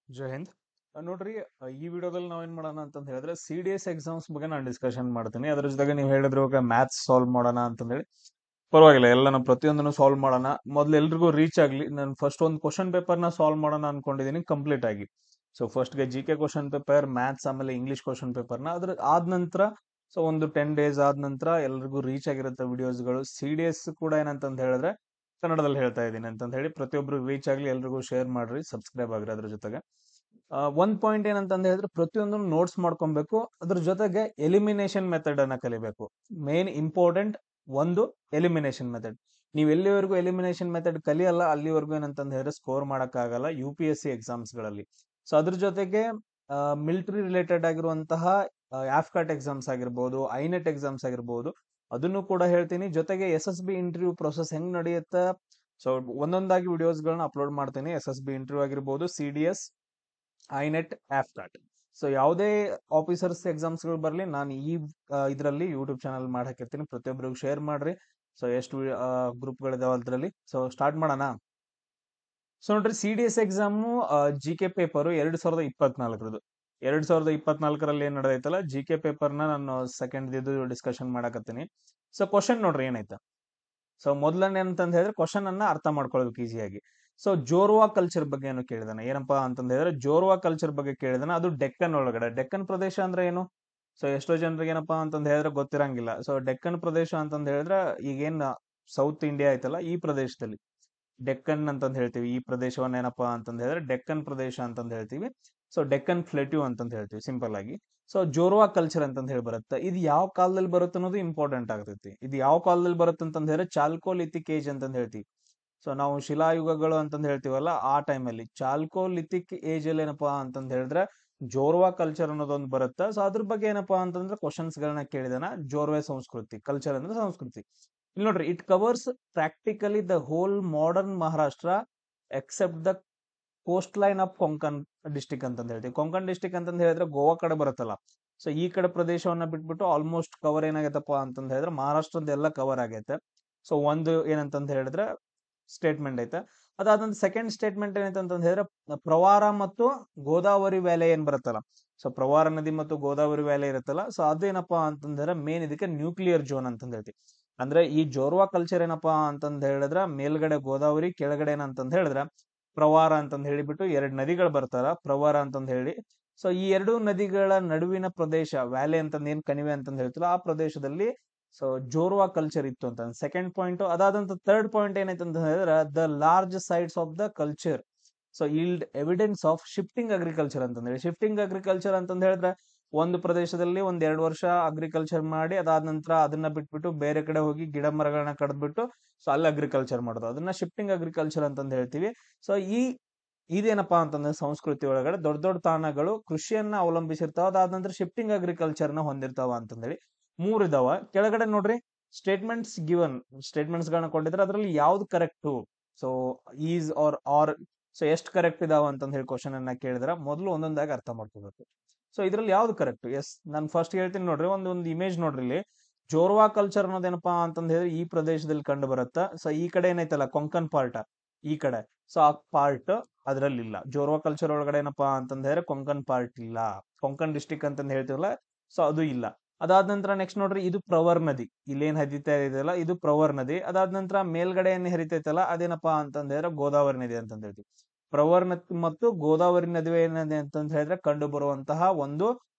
ಜೈ ಹಿಂದ್. ನೋಡ್ರಿ, ಈ ವಿಡಿಯೋದಲ್ಲಿ ನಾವೇನ್ ಮಾಡೋಣ ಅಂತ ಹೇಳಿದ್ರೆ CDS ಎಕ್ಸಾಮ್ಸ್ ಬಗ್ಗೆ ನಾನು ಡಿಸ್ಕಷನ್ ಮಾಡ್ತೀನಿ. ಅದ್ರ ಜೊತೆಗೆ ನೀವು ಹೇಳಿದ್ರು ಮ್ಯಾಥ್ಸ್ ಸಾಲ್ವ್ ಮಾಡೋಣ ಅಂತಂದೇಳಿ, ಪರವಾಗಿಲ್ಲ, ಎಲ್ಲಾನು ಪ್ರತಿಯೊಂದನ್ನು ಸಾಲ್ವ್ ಮಾಡೋಣ. ಮೊದ್ಲು ಎಲ್ರಿಗೂ ರೀಚ್ ಆಗ್ಲಿ. ನಾನು ಫಸ್ಟ್ ಒಂದು ಕ್ವಶನ್ ಪೇಪರ್ ನ ಸಾಲ್ವ್ ಮಾಡೋಣ ಅನ್ಕೊಂಡಿದೀನಿ ಕಂಪ್ಲೀಟ್ ಆಗಿ. ಸೊ ಫಸ್ಟ್ ಗೆ GK ಕ್ವಶನ್ ಪೇಪರ್, ಮ್ಯಾಥ್ಸ್, ಆಮೇಲೆ ಇಂಗ್ಲಿಷ್ ಕ್ವಶನ್ ಪೇಪರ್ ನ ಅದ್ರ ಆದ ನಂತರ, ಸೊ ಒಂದು 10 ಡೇಸ್ ಆದ ನಂತರ ಎಲ್ರಿಗೂ ರೀಚ್ ಆಗಿರುತ್ತೆ ವಿಡಿಯೋಸ್ಗಳು. CDS ಕೂಡ ಏನಂತಂದ್ ಹೇಳಿದ್ರೆ ಕನ್ನಡದಲ್ಲಿ ಹೇಳ್ತಾ ಇದ್ದೀನಿ ಅಂತಂದ್ ಹೇಳಿ, ಪ್ರತಿಯೊಬ್ರು ರೀಚ್ ಆಗ್ಲಿ, ಎಲ್ರಿಗೂ ಶೇರ್ ಮಾಡ್ರಿ, ಸಬ್ಸ್ಕ್ರೈಬ್ ಆಗ್ರಿ. ಅದ್ರ ಜೊತೆಗೆ ಒಂದ್ ಪಾಯಿಂಟ್ ಏನಂತಂದ್ ಹೇಳಿದ್ರೆ ಪ್ರತಿಯೊಂದನ್ನು ನೋಟ್ಸ್ ಮಾಡ್ಕೊಬೇಕು. ಅದ್ರ ಜೊತೆಗೆ ಎಲಿಮಿನೇಷನ್ ಮೆಥಡ್ ಅನ್ನ ಕಲಿಬೇಕು. ಮೇನ್ ಇಂಪಾರ್ಟೆಂಟ್ ಒಂದು ಎಲಿಮಿನೇಷನ್ ಮೆಥಡ್. ನೀವು ಎಲ್ಲಿವರೆಗೂ ಎಲಿಮಿನೇಷನ್ ಮೆಥಡ್ ಕಲಿಯಲ್ಲ ಅಲ್ಲಿವರೆಗೂ ಏನಂತಂದ್ ಹೇಳಿದ್ರೆ ಸ್ಕೋರ್ ಮಾಡಕ್ ಆಗಲ್ಲ UPSC ಎಕ್ಸಾಮ್ಸ್ ಗಳಲ್ಲಿ. ಸೊ ಅದ್ರ ಜೊತೆಗೆ ಮಿಲಿಟರಿ ರಿಲೇಟೆಡ್ ಆಗಿರುವಂತಹ ಆಫ್ಕಾಟ್ ಎಕ್ಸಾಮ್ಸ್ ಆಗಿರ್ಬೋದು, ಐನೆಟ್ ಎಕ್ಸಾಮ್ಸ್ ಆಗಿರ್ಬೋದು, ಅದನ್ನು ಕೂಡ ಹೇಳ್ತೀನಿ. ಜೊತೆಗೆ SSB ಇಂಟರ್ವ್ಯೂ ಪ್ರೊಸೆಸ್ ಹೆಂಗ್ ನಡೆಯುತ್ತೆ, ಸೊ ಒಂದೊಂದಾಗಿ ವಿಡಿಯೋಸ್ ಗಳನ್ನ ಅಪ್ಲೋಡ್ ಮಾಡ್ತೀನಿ. SSB ಇಂಟರ್ವ್ಯೂ ಆಗಿರ್ಬೋದು, CDS, ಐನೆಟ್, ಆಫ್ಕಾಟ್. ಸೊ ಯಾವುದೇ ಆಫೀಸರ್ಸ್ ಎಕ್ಸಾಮ್ಸ್ ಗಳು ಬರಲಿ, ನಾನು ಈ ಇದರಲ್ಲಿ ಯೂಟ್ಯೂಬ್ ಚಾನಲ್ ಮಾಡಿ ಹಾಕಿರ್ತೀನಿ. ಪ್ರತಿಯೊಬ್ಬರಿಗೂ ಶೇರ್ ಮಾಡ್ರಿ. ಸೊ ಎಷ್ಟು ಗ್ರೂಪ್ ಗಳಿದಾವೆ ಅದ್ರಲ್ಲಿ. ಸೊ ಸ್ಟಾರ್ಟ್ ಮಾಡೋಣ. ಸೊ ನೋಡ್ರಿ, CDS ಎಕ್ಸಾಮು GK ಪೇಪರ್ 2024. 2024ರಲ್ಲಿ ಏನ್ ನಡೆದೈತಲ್ಲ, GK ಪೇಪರ್ ನಾನು ಸೆಕೆಂಡ್ ಡಿಸ್ಕಷನ್ ಮಾಡಕತ್ತೀನಿ. ಸೊ ಕ್ವಶನ್ ನೋಡ್ರಿ ಏನೈತೆ. ಸೊ ಮೊದಲನೇ ಅಂತಂದ್ ಹೇಳಿದ್ರೆ ಕ್ವಶನ್ ಅನ್ನ ಅರ್ಥ ಮಾಡ್ಕೊಳ್ಬೇಕು ಈಸಿಯಾಗಿ. ಸೊ ಜೋರ್ವಾ ಕಲ್ಚರ್ ಬಗ್ಗೆ ಏನು ಕೇಳಿದಾನೆ, ಏನಪ್ಪಾ ಅಂತಂದ್ ಹೇಳಿದ್ರೆ ಜೋರ್ವಾ ಕಲ್ಚರ್ ಬಗ್ಗೆ ಕೇಳಿದಾನೆ. ಅದು ಡೆಕ್ಕನ್ ಒಳಗಡೆ. ಡೆಕ್ಕನ್ ಪ್ರದೇಶ ಅಂದ್ರೆ ಏನು? ಸೊ ಎಷ್ಟೋ ಜನರಿಗೆ ಏನಪ್ಪಾ ಅಂತಂದ್ ಹೇಳಿದ್ರೆ ಗೊತ್ತಿರಂಗಿಲ್ಲ. ಸೊ ಡೆಕ್ಕನ್ ಪ್ರದೇಶ ಅಂತಂದ್ ಹೇಳಿದ್ರೆ ಈಗೇನ್ ಸೌತ್ ಇಂಡಿಯಾ ಐತಲ್ಲ, ಈ ಪ್ರದೇಶದಲ್ಲಿ ಡೆಕ್ಕನ್ ಅಂತಂದ್ ಹೇಳ್ತೀವಿ. ಈ ಪ್ರದೇಶವನ್ನ ಏನಪ್ಪಾ ಅಂತಂದ್ ಹೇಳಿದ್ರೆ ಡೆಕ್ಕನ್ ಪ್ರದೇಶ ಅಂತಂದ್ ಹೇಳ್ತೀವಿ. ಸೊ ಡೆಕ್ಕನ್ ಪ್ಲೇಟ್ಯೂ ಅಂತಂದ್ ಹೇಳ್ತೀವಿ ಸಿಂಪಲ್ ಆಗಿ. ಸೊ ಜೋರ್ವಾ ಕಲ್ಚರ್ ಅಂತಂದ್ ಹೇಳಿ ಬರುತ್ತೆ. ಇದು ಯಾವ ಕಾಲದಲ್ಲಿ ಬರುತ್ತೆ ಅನ್ನೋದು ಇಂಪಾರ್ಟೆಂಟ್ ಆಗ್ತೈತಿ. ಇದು ಯಾವ ಕಾಲದಲ್ಲಿ ಬರುತ್ತೆ ಅಂತಂದ್ ಹೇಳಿದ್ರೆ ಚಾಲ್ಕೋಲಿಥಿಕ್ ಏಜ್ ಅಂತಂದ್ ಹೇಳ್ತೀವಿ. ಸೊ ನಾವು ಶಿಲಾಯುಗಗಳು ಅಂತಂದ್ ಹೇಳ್ತೀವಲ್ಲ, ಆ ಟೈಮಲ್ಲಿ ಚಾಲ್ಕೋಲಿಥಿಕ್ ಏಜ್ ಅಲ್ಲಿ ಏನಪ್ಪಾ ಅಂತಂದ್ ಹೇಳಿದ್ರೆ ಜೋರ್ವಾ ಕಲ್ಚರ್ ಅನ್ನೋದೊಂದು ಬರುತ್ತೆ. ಸೊ ಅದ್ರ ಬಗ್ಗೆ ಏನಪ್ಪಾ ಅಂತಂದ್ರೆ ಕ್ವಶನ್ಸ್ ಗಳನ್ನ ಕೇಳಿದಾನ. ಜೋರ್ವೆ ಸಂಸ್ಕೃತಿ, ಕಲ್ಚರ್ ಅಂದ್ರೆ ಸಂಸ್ಕೃತಿ. ಇಲ್ಲಿ ನೋಡ್ರಿ, it covers practically the whole modern Maharashtra except the coast line of Konkan district ಅಂತಂದ್ ಹೇಳ್ತೀವಿ. ಕೊಂಕಣ್ ಡಿಸ್ಟಿಕ್ ಅಂತಂದ್ ಹೇಳಿದ್ರೆ ಗೋವಾ ಕಡೆ ಬರುತ್ತಲ್ಲ, ಸೊ ಈ ಕಡೆ ಪ್ರದೇಶವನ್ನ ಬಿಟ್ಬಿಟ್ಟು ಆಲ್ಮೋಸ್ಟ್ ಕವರ್ ಏನಾಗೈತಪ್ಪ ಅಂತಂದ್ ಹೇಳಿದ್ರೆ ಮಹಾರಾಷ್ಟ್ರದ ಎಲ್ಲ ಕವರ್ ಆಗೈತೆ. ಸೊ ಒಂದು ಏನಂತಂದ್ ಹೇಳಿದ್ರೆ ಸ್ಟೇಟ್ಮೆಂಟ್ ಐತೆ. ಅದಾದಂತ ಸೆಕೆಂಡ್ ಸ್ಟೇಟ್ಮೆಂಟ್ ಏನೈತೆ ಅಂತಂದ್ ಹೇಳಿದ್ರೆ ಪ್ರವಾರ ಮತ್ತು ಗೋದಾವರಿ ವ್ಯಾಲಿ ಏನ್ ಬರುತ್ತಲ್ಲ, ಸೊ ಪ್ರವಾರ ನದಿ ಮತ್ತು ಗೋದಾವರಿ ವ್ಯಾಲಿ ಇರುತ್ತಲ್ಲ, ಸೊ ಅದೇನಪ್ಪಾ ಅಂತಂದ್ರೆ ಮೇನ್ ಇದಕ್ಕೆ ನ್ಯೂಕ್ಲಿಯರ್ ಝೋನ್ ಅಂತಂದ್ ಹೇಳ್ತೀವಿ. ಅಂದ್ರೆ ಈ ಜೋರ್ವಾ ಕಲ್ಚರ್ ಏನಪ್ಪಾ ಅಂತಂದ್ ಹೇಳಿದ್ರ ಮೇಲ್ಗಡೆ ಗೋದಾವರಿ, ಕೆಳಗಡೆ ಏನಂತಂದ್ ಹೇಳಿದ್ರ ಪ್ರವಾರ ಅಂತಂದ್ ಹೇಳಿಬಿಟ್ಟು ಎರಡು ನದಿಗಳು ಬರ್ತಾರ, ಪ್ರವಾರ ಅಂತಂದ್ ಹೇಳಿ. ಸೊ ಈ ಎರಡು ನದಿಗಳ ನಡುವಿನ ಪ್ರದೇಶ, ವ್ಯಾಲಿ ಅಂತಂದ್ ಏನ್ ಕಣಿವೆ ಅಂತಂದ್ ಹೇಳ್ತಿಲ್ಲ, ಆ ಪ್ರದೇಶದಲ್ಲಿ ಸೊ ಜೋರ್ವಾ ಕಲ್ಚರ್ ಇತ್ತು ಅಂತ ಸೆಕೆಂಡ್ ಪಾಯಿಂಟ್. ಅದಾದಂತ ಥರ್ಡ್ ಪಾಯಿಂಟ್ ಏನೈತೆ ಅಂತ ಹೇಳಿದ್ರೆ the large sites of the culture so yield evidence of shifting agriculture ಅಂತಂದ್ರೆ. ಶಿಫ್ಟಿಂಗ್ ಅಗ್ರಿಕಲ್ಚರ್ ಅಂತಂದ್ ಹೇಳಿದ್ರೆ ಒಂದು ಪ್ರದೇಶದಲ್ಲಿ ಒಂದ್ 2 ವರ್ಷ ಅಗ್ರಿಕಲ್ಚರ್ ಮಾಡಿ ಅದಾದ ನಂತರ ಅದನ್ನ ಬಿಟ್ಬಿಟ್ಟು ಬೇರೆ ಕಡೆ ಹೋಗಿ ಗಿಡ ಮರಗಳನ್ನ ಕಡ್ದ್ಬಿಟ್ಟು ಸೊ ಅಲ್ಲಿ ಅಗ್ರಿಕಲ್ಚರ್ ಮಾಡೋದು, ಅದನ್ನ ಶಿಫ್ಟಿಂಗ್ ಅಗ್ರಿಕಲ್ಚರ್ ಅಂತಂದ್ ಹೇಳ್ತೀವಿ. ಸೊ ಇದೇನಪ್ಪಾ ಅಂತಂದ್ರೆ ಸಂಸ್ಕೃತಿ ಒಳಗಡೆ ದೊಡ್ಡ ದೊಡ್ಡ ತಾಣಗಳು ಕೃಷಿಯನ್ನ ಅವಲಂಬಿಸಿರ್ತಾವ. ಅದಾದ ನಂತರ ಶಿಫ್ಟಿಂಗ್ ಅಗ್ರಿಕಲ್ಚರ್ ನ ಹೊಂದಿರ್ತಾವ ಅಂತಂದೇಳಿ. ಮೂರಿದಾವ. ಕೆಳಗಡೆ ನೋಡ್ರಿ, ಸ್ಟೇಟ್ಮೆಂಟ್ಸ್ ಗಿವನ್, ಸ್ಟೇಟ್ಮೆಂಟ್ಸ್ ಗಳನ್ನ ಕೊಟ್ಟಿದ್ರೆ ಅದ್ರಲ್ಲಿ ಯಾವ್ದು correct, so is or so ಎಷ್ಟು ಕರೆಕ್ಟ್ ಇದಾವ ಅಂತಂದ್ ಹೇಳಿ ಕ್ವಶನ್ ಅನ್ನ ಕೇಳಿದ್ರೆ ಮೊದಲು ಒಂದೊಂದಾಗಿ ಅರ್ಥ ಮಾಡ್ಕೋಬೇಕು. ಸೊ ಇದ್ರಲ್ಲಿ ಯಾವ್ದು ಕರೆಕ್ಟ್? ಎಸ್, ನಾನು ಫಸ್ಟ್ ಹೇಳ್ತೀನಿ ನೋಡ್ರಿ. ಒಂದು ಇಮೇಜ್ ನೋಡ್ರಿ ಇಲ್ಲಿ. ಜೋರ್ವಾ ಕಲ್ಚರ್ ಅನ್ನೋದೇನಪ್ಪಾ ಅಂತಂದ್ ಹೇಳಿದ್ರೆ ಈ ಪ್ರದೇಶದಲ್ಲಿ ಕಂಡು ಬರುತ್ತ. ಸೊ ಈ ಕಡೆ ಏನೈತಲ್ಲ ಕೊಂಕನ್ ಪಾರ್ಟ್, ಈ ಕಡೆ, ಸೊ ಆ ಪಾರ್ಟ್ ಅದ್ರಲ್ಲಿ ಇಲ್ಲ. ಜೋರ್ವಾ ಕಲ್ಚರ್ ಒಳಗಡೆ ಏನಪ್ಪಾ ಅಂತಂದ್ ಹೇಳಿದ್ರೆ ಕೊಂಕನ್ ಪಾರ್ಟ್ ಇಲ್ಲ. ಕೊಂಕನ್ ಡಿಸ್ಟಿಕ್ ಅಂತಂದ್ ಹೇಳ್ತೀವಲ್ಲ, ಸೊ ಅದು ಇಲ್ಲ. ಅದಾದ ನಂತರ ನೆಕ್ಸ್ಟ್ ನೋಡ್ರಿ, ಇದು ಪ್ರವರ್ ನದಿ. ಇಲ್ಲೇನ್ ಹರಿತಾ ಇದೆಯಲ್ಲ, ಇದು ಪ್ರವರ್ ನದಿ. ಅದಾದ ನಂತರ ಮೇಲ್ಗಡೆ ಏನ್ ಹರಿತೈತಲ್ಲ ಅದೇನಪ್ಪಾ ಅಂತಂದ್ ಹೇಳಿದ್ರೆ ಗೋದಾವರಿ ನದಿ ಅಂತಂದ್ ಹೇಳ್ತೀವಿ. ಪ್ರವರ್ ನದಿ ಮತ್ತು ಗೋದಾವರಿ ನದುವೆ ಏನಿದೆ ಅಂತಂದ್ ಹೇಳಿದ್ರೆ ಕಂಡು ಬರುವಂತಹ ಒಂದು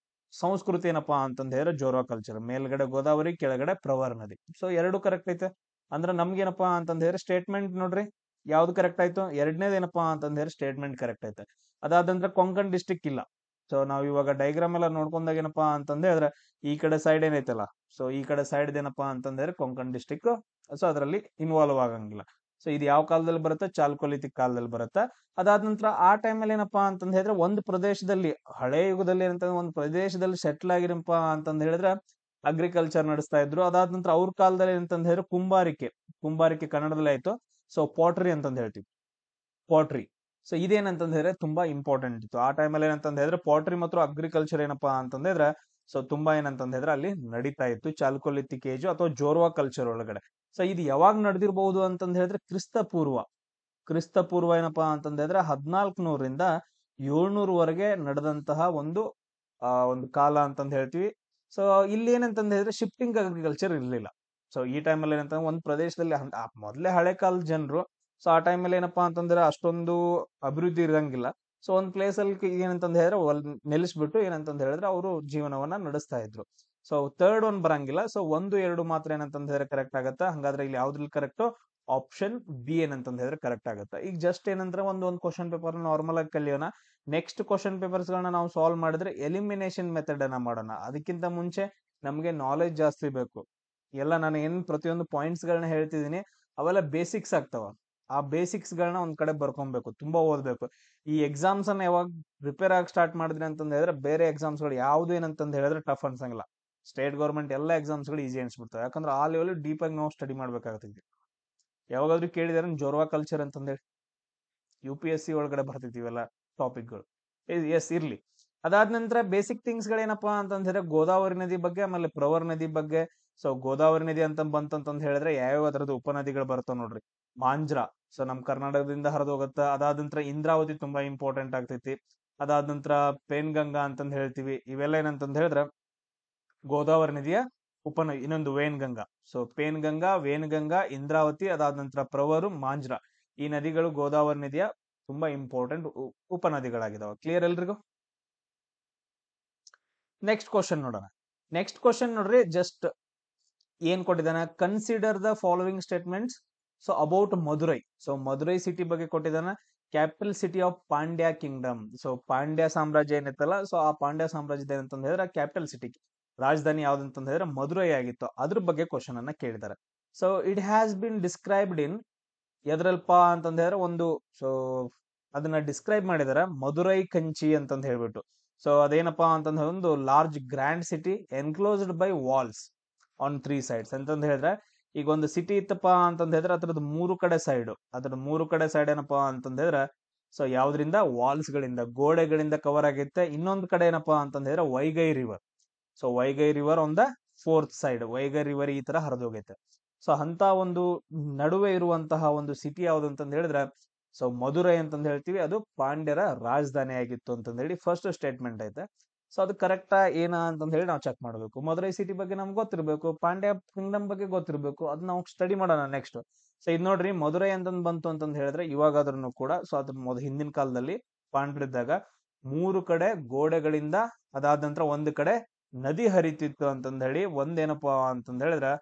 ಸಂಸ್ಕೃತಿ ಏನಪ್ಪಾ ಅಂತಂದ್ ಹೇಳಿದ್ರೆ ಜೋರ್ವಾ ಕಲ್ಚರ್. ಮೇಲ್ಗಡೆ ಗೋದಾವರಿ, ಕೆಳಗಡೆ ಪ್ರವರ್ ನದಿ. ಸೊ ಎರಡು ಕರೆಕ್ಟ್ ಐತೆ. ಅಂದ್ರೆ ನಮ್ಗೇನಪ್ಪಾ ಅಂತಂದ್ ಹೇಳಿದ್ರೆ ಸ್ಟೇಟ್ಮೆಂಟ್ ನೋಡ್ರಿ ಯಾವ್ದು ಕರೆಕ್ಟ್ ಆಯ್ತು. ಎರಡನೇದು ಏನಪ್ಪಾ ಅಂತಂದ್ ಹೇಳಿದ್ರೆ ಸ್ಟೇಟ್ಮೆಂಟ್ ಕರೆಕ್ಟ್ ಐತೆ. ಅದಾದ ನಂತರ ಕೊಂಕಣ್ ಡಿಸ್ಟಿಕ್ ಇಲ್ಲ. ಸೊ ನಾವ್ ಇವಾಗ ಡೈಗ್ರಾಮ್ ಎಲ್ಲ ನೋಡ್ಕೊಂಡಾಗ ಏನಪ್ಪಾ ಅಂತಂದ್ ಹೇಳಿದ್ರೆ ಈ ಕಡೆ ಸೈಡ್ ಏನೈತಲ್ಲ, ಸೊ ಈ ಕಡೆ ಸೈಡ್ ಏನಪ್ಪಾ ಅಂತಂದ್ ಹೇಳಿದ್ರೆ ಕೊಂಕಣ್ ಡಿಸ್ಟಿಕ್, ಸೊ ಅದರಲ್ಲಿ ಇನ್ವಾಲ್ವ್ ಆಗಂಗಿಲ್ಲ. ಸೊ ಇದು ಯಾವ ಕಾಲದಲ್ಲಿ ಬರುತ್ತೆ? ಚಾಲ್ಕೋಲಿಥಿಕ್ ಕಾಲದಲ್ಲಿ ಬರುತ್ತೆ. ಅದಾದ ನಂತರ ಆ ಟೈಮಲ್ಲಿ ಏನಪ್ಪಾ ಅಂತಂದ್ ಹೇಳಿದ್ರೆ ಒಂದು ಪ್ರದೇಶದಲ್ಲಿ, ಹಳೆ ಯುಗದಲ್ಲಿ ಏನಂತಂದ್ರೆ ಒಂದು ಪ್ರದೇಶದಲ್ಲಿ ಸೆಟ್ಲ್ ಆಗಿರಪ್ಪಾ ಅಂತಂದ್ ಹೇಳಿದ್ರೆ ಅಗ್ರಿಕಲ್ಚರ್ ನಡೆಸ್ತಾ ಇದ್ರು. ಅದಾದ ನಂತರ ಅವ್ರ ಕಾಲದಲ್ಲಿ ಏನಂತಂದ್ ಹೇಳಿದ್ರೆ ಕುಂಬಾರಿಕೆ ಕನ್ನಡದಲ್ಲಿ ಆಯ್ತು. ಸೊ ಪಾಟ್ರಿ ಅಂತಂದ್ ಹೇಳ್ತೀವಿ, ಪಾಟ್ರಿ. ಸೊ ಇದೇನಂತಂದ್ ಹೇಳಿದ್ರೆ ತುಂಬಾ ಇಂಪಾರ್ಟೆಂಟ್ ಇತ್ತು ಆ ಟೈಮಲ್ಲಿ. ಏನಂತಂದ್ ಹೇಳಿದ್ರೆ ಪಾಟ್ರಿ ಮತ್ತು ಅಗ್ರಿಕಲ್ಚರ್ ಏನಪ್ಪಾ ಅಂತಂದ್ ಹೇಳಿದ್ರೆ ಸೊ ತುಂಬಾ ಏನಂತಂದ್ ಹೇಳಿದ್ರೆ ಅಲ್ಲಿ ನಡೀತಾ ಇತ್ತು ಚಾಲ್ಕೋಲಿಥಿಕ್ ಏಜ್ ಅಥವಾ ಜೋರ್ವಾ ಕಲ್ಚರ್ ಒಳಗಡೆ. ಸೊ ಇದು ಯಾವಾಗ ನಡೆದಿರಬಹುದು ಅಂತಂದ್ ಹೇಳಿದ್ರೆ ಕ್ರಿಸ್ತ ಪೂರ್ವ ಏನಪ್ಪಾ ಅಂತಂದ್ ಹೇಳಿದ್ರೆ 1400ರಿಂದ 700ವರೆಗೆ ನಡೆದಂತಹ ಒಂದು ಕಾಲ ಅಂತಂದ್ ಹೇಳ್ತೀವಿ. ಸೊ ಇಲ್ಲಿ ಏನಂತಂದ್ ಹೇಳಿದ್ರೆ ಶಿಫ್ಟಿಂಗ್ ಅಗ್ರಿಕಲ್ಚರ್ ಇರ್ಲಿಲ್ಲ. ಸೊ ಈ ಟೈಮಲ್ಲಿ ಏನಂತ ಒಂದ್ ಪ್ರದೇಶದಲ್ಲಿ ಮೊದಲೇ ಹಳೆ ಕಾಲದ ಜನರು. ಸೊ ಆ ಟೈಮಲ್ಲಿ ಏನಪ್ಪಾ ಅಂತಂದ್ರೆ ಅಷ್ಟೊಂದು ಅಭಿವೃದ್ಧಿ ಇರಂಗಿಲ್ಲ. ಸೊ ಒಂದ್ ಪ್ಲೇಸ್ ಅಲ್ಲಿ ಏನಂತಂದ್ ಹೇಳಿದ್ರೆ ನೆಲೆಸ್ಬಿಟ್ಟು ಏನಂತಂದ್ ಹೇಳಿದ್ರೆ ಅವರು ಜೀವನವನ್ನ ನಡೆಸ್ತಾ ಇದ್ರು. ಸೊ ಥರ್ಡ್ ಒನ್ ಬರಂಗಿಲ್ಲ. ಸೊ 1, 2 ಮಾತ್ರ ಏನಂತಂದ್ ಹೇಳಿದ್ರೆ ಕರೆಕ್ಟ್ ಆಗತ್ತ. ಹಂಗಾದ್ರೆ ಇಲ್ಲಿ ಯಾವ್ದ್ರಲ್ಲಿ ಕರೆಕ್ಟ್? ಆಪ್ಷನ್ ಬಿ ಏನಂತಂದ್ ಹೇಳಿದ್ರೆ ಕರೆಕ್ಟ್ ಆಗುತ್ತೆ. ಈಗ ಜಸ್ಟ್ ಏನಂದ್ರೆ ಒಂದ್ ಕ್ವಶನ್ ಪೇಪರ್ ನಾರ್ಮಲ್ ಆಗಿ ಕಲಿಯೋಣ. ನೆಕ್ಸ್ಟ್ ಕ್ವಶನ್ ಪೇಪರ್ಸ್ ಗಳನ್ನ ನಾವು ಸಾಲ್ವ್ ಮಾಡಿದ್ರೆ ಎಲಿಮಿನೇಷನ್ ಮೆಥಡ್ ಅನ್ನ ಮಾಡೋಣ. ಅದಕ್ಕಿಂತ ಮುಂಚೆ ನಮ್ಗೆ ನಾಲೆಜ್ ಜಾಸ್ತಿ ಬೇಕು. ಎಲ್ಲ ನಾನು ಏನ್ ಪ್ರತಿಯೊಂದು ಪಾಯಿಂಟ್ಸ್ ಗಳನ್ನ ಹೇಳ್ತಿದೀನಿ ಅವೆಲ್ಲ ಬೇಸಿಕ್ಸ್ ಆಗ್ತಾವ. ಆ ಬೇಸಿಕ್ಸ್ ಗಳನ್ನ ಒಂದ್ ಕಡೆ ಬರ್ಕೊಬೇಕು, ತುಂಬಾ ಓದ್ಬೇಕು. ಈ ಎಕ್ಸಾಮ್ಸ್ ಅನ್ನ ಯಾವಾಗ ಪ್ರಿಪೇರ್ ಆಗಿ ಸ್ಟಾರ್ಟ್ ಮಾಡಿದ್ರಿ ಅಂತಂದ್ ಹೇಳಿದ್ರೆ ಬೇರೆ ಎಕ್ಸಾಮ್ಸ್ ಗಳು ಯಾವ್ದು ಏನಂತಂದ್ ಹೇಳಿದ್ರೆ ಟಫ್ ಅನ್ಸಂಗಿಲ್ಲ. ಸ್ಟೇಟ್ ಗೌರ್ಮೆಂಟ್ ಎಲ್ಲ ಎಕ್ಸಾಮ್ಸ್ ಗಳು ಈಸಿ ಅನ್ಸ್ಬಿಡ್ತಾವೆ. ಯಾಕಂದ್ರೆ ಆ ಲೆವೆಲ್ ಡೀಪ್ ಆಗಿ ನಾವು ಸ್ಟಡಿ ಮಾಡ್ಬೇಕಾಗ್ತೈತಿ. ಯಾವಾಗಾದ್ರೂ ಕೇಳಿದಾರೆ ಜೋರ್ವಾ ಕಲ್ಚರ್ ಅಂತಂದೇಳಿ UPSC ಒಳಗಡೆ ಬರ್ತಿದ್ದೀವಲ್ಲ ಟಾಪಿಕ್ಗಳು. ಎಸ್ ಇರ್ಲಿ. ಅದಾದ ನಂತರ ಬೇಸಿಕ್ ಥಿಂಗ್ಸ್ ಗಳೇನಪ್ಪಾ ಅಂತಂದ್ರೆ ಗೋದಾವರಿ ನದಿ ಬಗ್ಗೆ, ಆಮೇಲೆ ಪ್ರವರ್ ನದಿ ಬಗ್ಗೆ. ಸೊ ಗೋದಾವರಿ ನದಿ ಅಂತ ಬಂತಂತಂದ್ ಹೇಳಿದ್ರೆ ಯಾವ್ಯಾವ ಅದರದ್ದು ಉಪನದಿಗಳು ಬರ್ತಾವ ನೋಡ್ರಿ. ಮಾಂಜ್ರಾ, ಸೊ ನಮ್ ಕರ್ನಾಟಕದಿಂದ ಹರಿದು ಹೋಗುತ್ತ. ಅದಾದ ನಂತರ ಇಂದ್ರಾವತಿ ತುಂಬಾ ಇಂಪಾರ್ಟೆಂಟ್ ಆಗ್ತೈತಿ. ಅದಾದ ನಂತರ ಪೇನ್ಗಂಗಾ ಅಂತಂದ್ ಹೇಳ್ತೀವಿ. ಇವೆಲ್ಲ ಏನಂತಂದ್ ಹೇಳಿದ್ರೆ ಗೋದಾವರಿ ನದಿಯ ಉಪನದಿ. ಇನ್ನೊಂದು ವೇನ್ಗಂಗಾ. ಸೊ ಪೇನ್ಗಂಗಾ, ವೇನ್ಗಂಗಾ, ಇಂದ್ರಾವತಿ, ಅದಾದ ನಂತರ ಪ್ರವರು, ಮಾಂಜ್ರಾ, ಈ ನದಿಗಳು ಗೋದಾವರಿ ನದಿಯ ತುಂಬಾ ಇಂಪಾರ್ಟೆಂಟ್ ಉಪನದಿಗಳಾಗಿದಾವೆ. ಕ್ಲಿಯರ್ ಎಲ್ರಿಗೂ? ನೆಕ್ಸ್ಟ್ ಕ್ವಶನ್ ನೋಡೋಣ. ನೆಕ್ಸ್ಟ್ ಕ್ವಶನ್ ನೋಡ್ರಿ, ಜಸ್ಟ್ ಏನ್ ಕೊಟ್ಟಿದ್ದಾನೆ, consider the following statements so about Madurai. So Madurai city ಬಗ್ಗೆ ಕೊಟ್ಟಿದ್ದಾನೆ. Capital city of Pandya Kingdom. So Pandya ಸಾಮ್ರಾಜ್ಯ ಏನಿತ್ತಲ್ಲ, ಸೊ ಆ ಪಾಂಡ್ಯ ಸಾಮ್ರಾಜ್ಯದ ಏನಂತಂದ್ ಹೇಳಿದ್ರೆ ಕ್ಯಾಪಿಟಲ್ ಸಿಟಿ, ರಾಜಧಾನಿ ಯಾವ್ದಂತಂದ್ ಹೇಳಿದ್ರೆ ಮಧುರೈ ಆಗಿತ್ತು. ಅದ್ರ ಬಗ್ಗೆ ಕ್ವಶನ್ ಅನ್ನ ಕೇಳಿದ್ದಾರೆ. So it has been described in ಎದ್ರಲ್ಪ ಅಂತಂದ್ ಹೇಳಿದ್ರೆ ಸೊ ಅದನ್ನ ಡಿಸ್ಕ್ರೈಬ್ ಮಾಡಿದಾರೆ ಮಧುರೈ ಕಂಚಿ ಅಂತಂದ್ ಹೇಳ್ಬಿಟ್ಟು. ಸೊ ಅದೇನಪ್ಪಾ ಅಂತಂದ್ರೆ ಒಂದು large grand city enclosed by walls on 3 sides ಅಂತಂದ್ ಹೇಳಿದ್ರೆ, ಈಗ ಒಂದು ಸಿಟಿ ಇತ್ತಪ್ಪ ಅಂತಂದ್ ಹೇಳಿದ್ರೆ ಅದ್ರದ್ದು 3 ಕಡೆ ಸೈಡ್, ಏನಪ್ಪಾ ಅಂತಂದ್ ಹೇಳಿದ್ರೆ ಸೊ ಯಾವ್ದ್ರಿಂದ? ವಾಲ್ಸ್ ಗಳಿಂದ, ಗೋಡೆಗಳಿಂದ ಕವರ್ ಆಗೈತೆ. ಇನ್ನೊಂದ್ ಕಡೆ ಏನಪ್ಪಾ ಅಂತಂದ್ ಹೇಳಿದ್ರೆ Vaigai river. So Vaigai river on the 4th side, Vaigai river ಈ ತರ ಹರಿದೋಗೈತೆ. ಸೊ ಅಂತ ಒಂದು ನಡುವೆ ಇರುವಂತಹ ಒಂದು ಸಿಟಿ ಯಾವ್ದು ಅಂತಂದ್ ಹೇಳಿದ್ರೆ ಸೊ ಮಧುರೈ ಅಂತಂದ್ ಹೇಳ್ತೀವಿ. ಅದು ಪಾಂಡ್ಯರ ರಾಜಧಾನಿ ಆಗಿತ್ತು ಅಂತಂದ್ ಹೇಳಿ ಫಸ್ಟ್ ಸ್ಟೇಟ್ಮೆಂಟ್ ಐತೆ. ಸೊ ಅದು ಕರೆಕ್ಟಾ ಏನ ಅಂತಂದ್ ಹೇಳಿ ನಾವು ಚೆಕ್ ಮಾಡಬೇಕು. ಮಧುರೈ ಸಿಟಿ ಬಗ್ಗೆ ನಮ್ಗೆ ಗೊತ್ತಿರ್ಬೇಕು, ಪಾಂಡ್ಯ ಕಿಂಗ್ಡಮ್ ಬಗ್ಗೆ ಗೊತ್ತಿರ್ಬೇಕು. ಅದ್ ನಾವು ಸ್ಟಡಿ ಮಾಡೋಣ ನೆಕ್ಸ್ಟ್. ಸೊ ಇದ್ ನೋಡ್ರಿ, ಮಧುರೈ ಅಂತಂದ್ ಬಂತು ಅಂತಂದ್ ಹೇಳಿದ್ರೆ ಇವಾಗಾದ್ರೂ ಕೂಡ, ಸೊ ಅದ್ರ ಹಿಂದಿನ ಕಾಲದಲ್ಲಿ ಪಾಂಡ್ಯರಿದ್ದಾಗ 3 ಕಡೆ ಗೋಡೆಗಳಿಂದ, ಅದಾದ ನಂತರ ಒಂದ್ ಕಡೆ ನದಿ ಹರಿತಿತ್ತು ಅಂತಂದ್ ಹೇಳಿ ಒಂದೇನಪ್ಪಾ ಅಂತಂದ್ ಹೇಳಿದ್ರೆ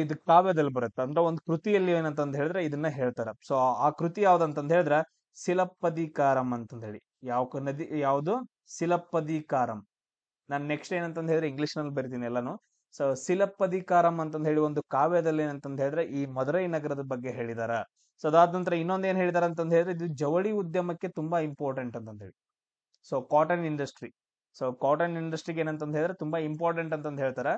ಇದು ಕಾವ್ಯದಲ್ಲಿ ಬರುತ್ತೆ. ಅಂದ್ರೆ ಒಂದು ಕೃತಿಯಲ್ಲಿ ಏನಂತಂದ್ ಹೇಳಿದ್ರೆ ಇದನ್ನ ಹೇಳ್ತಾರ. ಸೊ ಆ ಕೃತಿ ಯಾವ್ದಂತಂದ್ ಹೇಳಿದ್ರೆ ಸಿಲಪ್ಪದಿಕಾರಂ ಅಂತಂದ್ ಹೇಳಿ. ನದಿ ಯಾವ್ದು? ಸಿಲಪ್ಪದಿಕಾರಂ. ನಾನ್ ನೆಕ್ಸ್ಟ್ ಏನಂತಂದ್ ಹೇಳಿದ್ರೆ ಇಂಗ್ಲಿಷ್ ನಲ್ಲಿ ಬರಿತೀನಿ ಎಲ್ಲಾನು. ಸೊ ಸಿಲಪ್ಪದಿಕಾರಂ ಅಂತಂದ್ ಹೇಳಿ ಒಂದು ಕಾವ್ಯದಲ್ಲಿ ಏನಂತಂದ್ ಹೇಳಿದ್ರೆ ಈ ಮಧುರೈ ನಗರದ ಬಗ್ಗೆ ಹೇಳಿದಾರ. ಸೊ ಅದಾದ ನಂತರ ಇನ್ನೊಂದ್ ಏನ್ ಹೇಳಿದಾರ ಅಂತಂದ್ ಹೇಳಿದ್ರೆ ಇದು ಜವಳಿ ಉದ್ಯಮಕ್ಕೆ ತುಂಬಾ ಇಂಪಾರ್ಟೆಂಟ್ ಅಂತಂದ್ ಹೇಳಿ. So cotton industry, so cotton ಇಂಡಸ್ಟ್ರಿಗೆ ಏನಂತಂದ್ ಹೇಳಿದ್ರೆ ತುಂಬಾ ಇಂಪಾರ್ಟೆಂಟ್ ಅಂತಂದ್ ಹೇಳ್ತಾರೆ.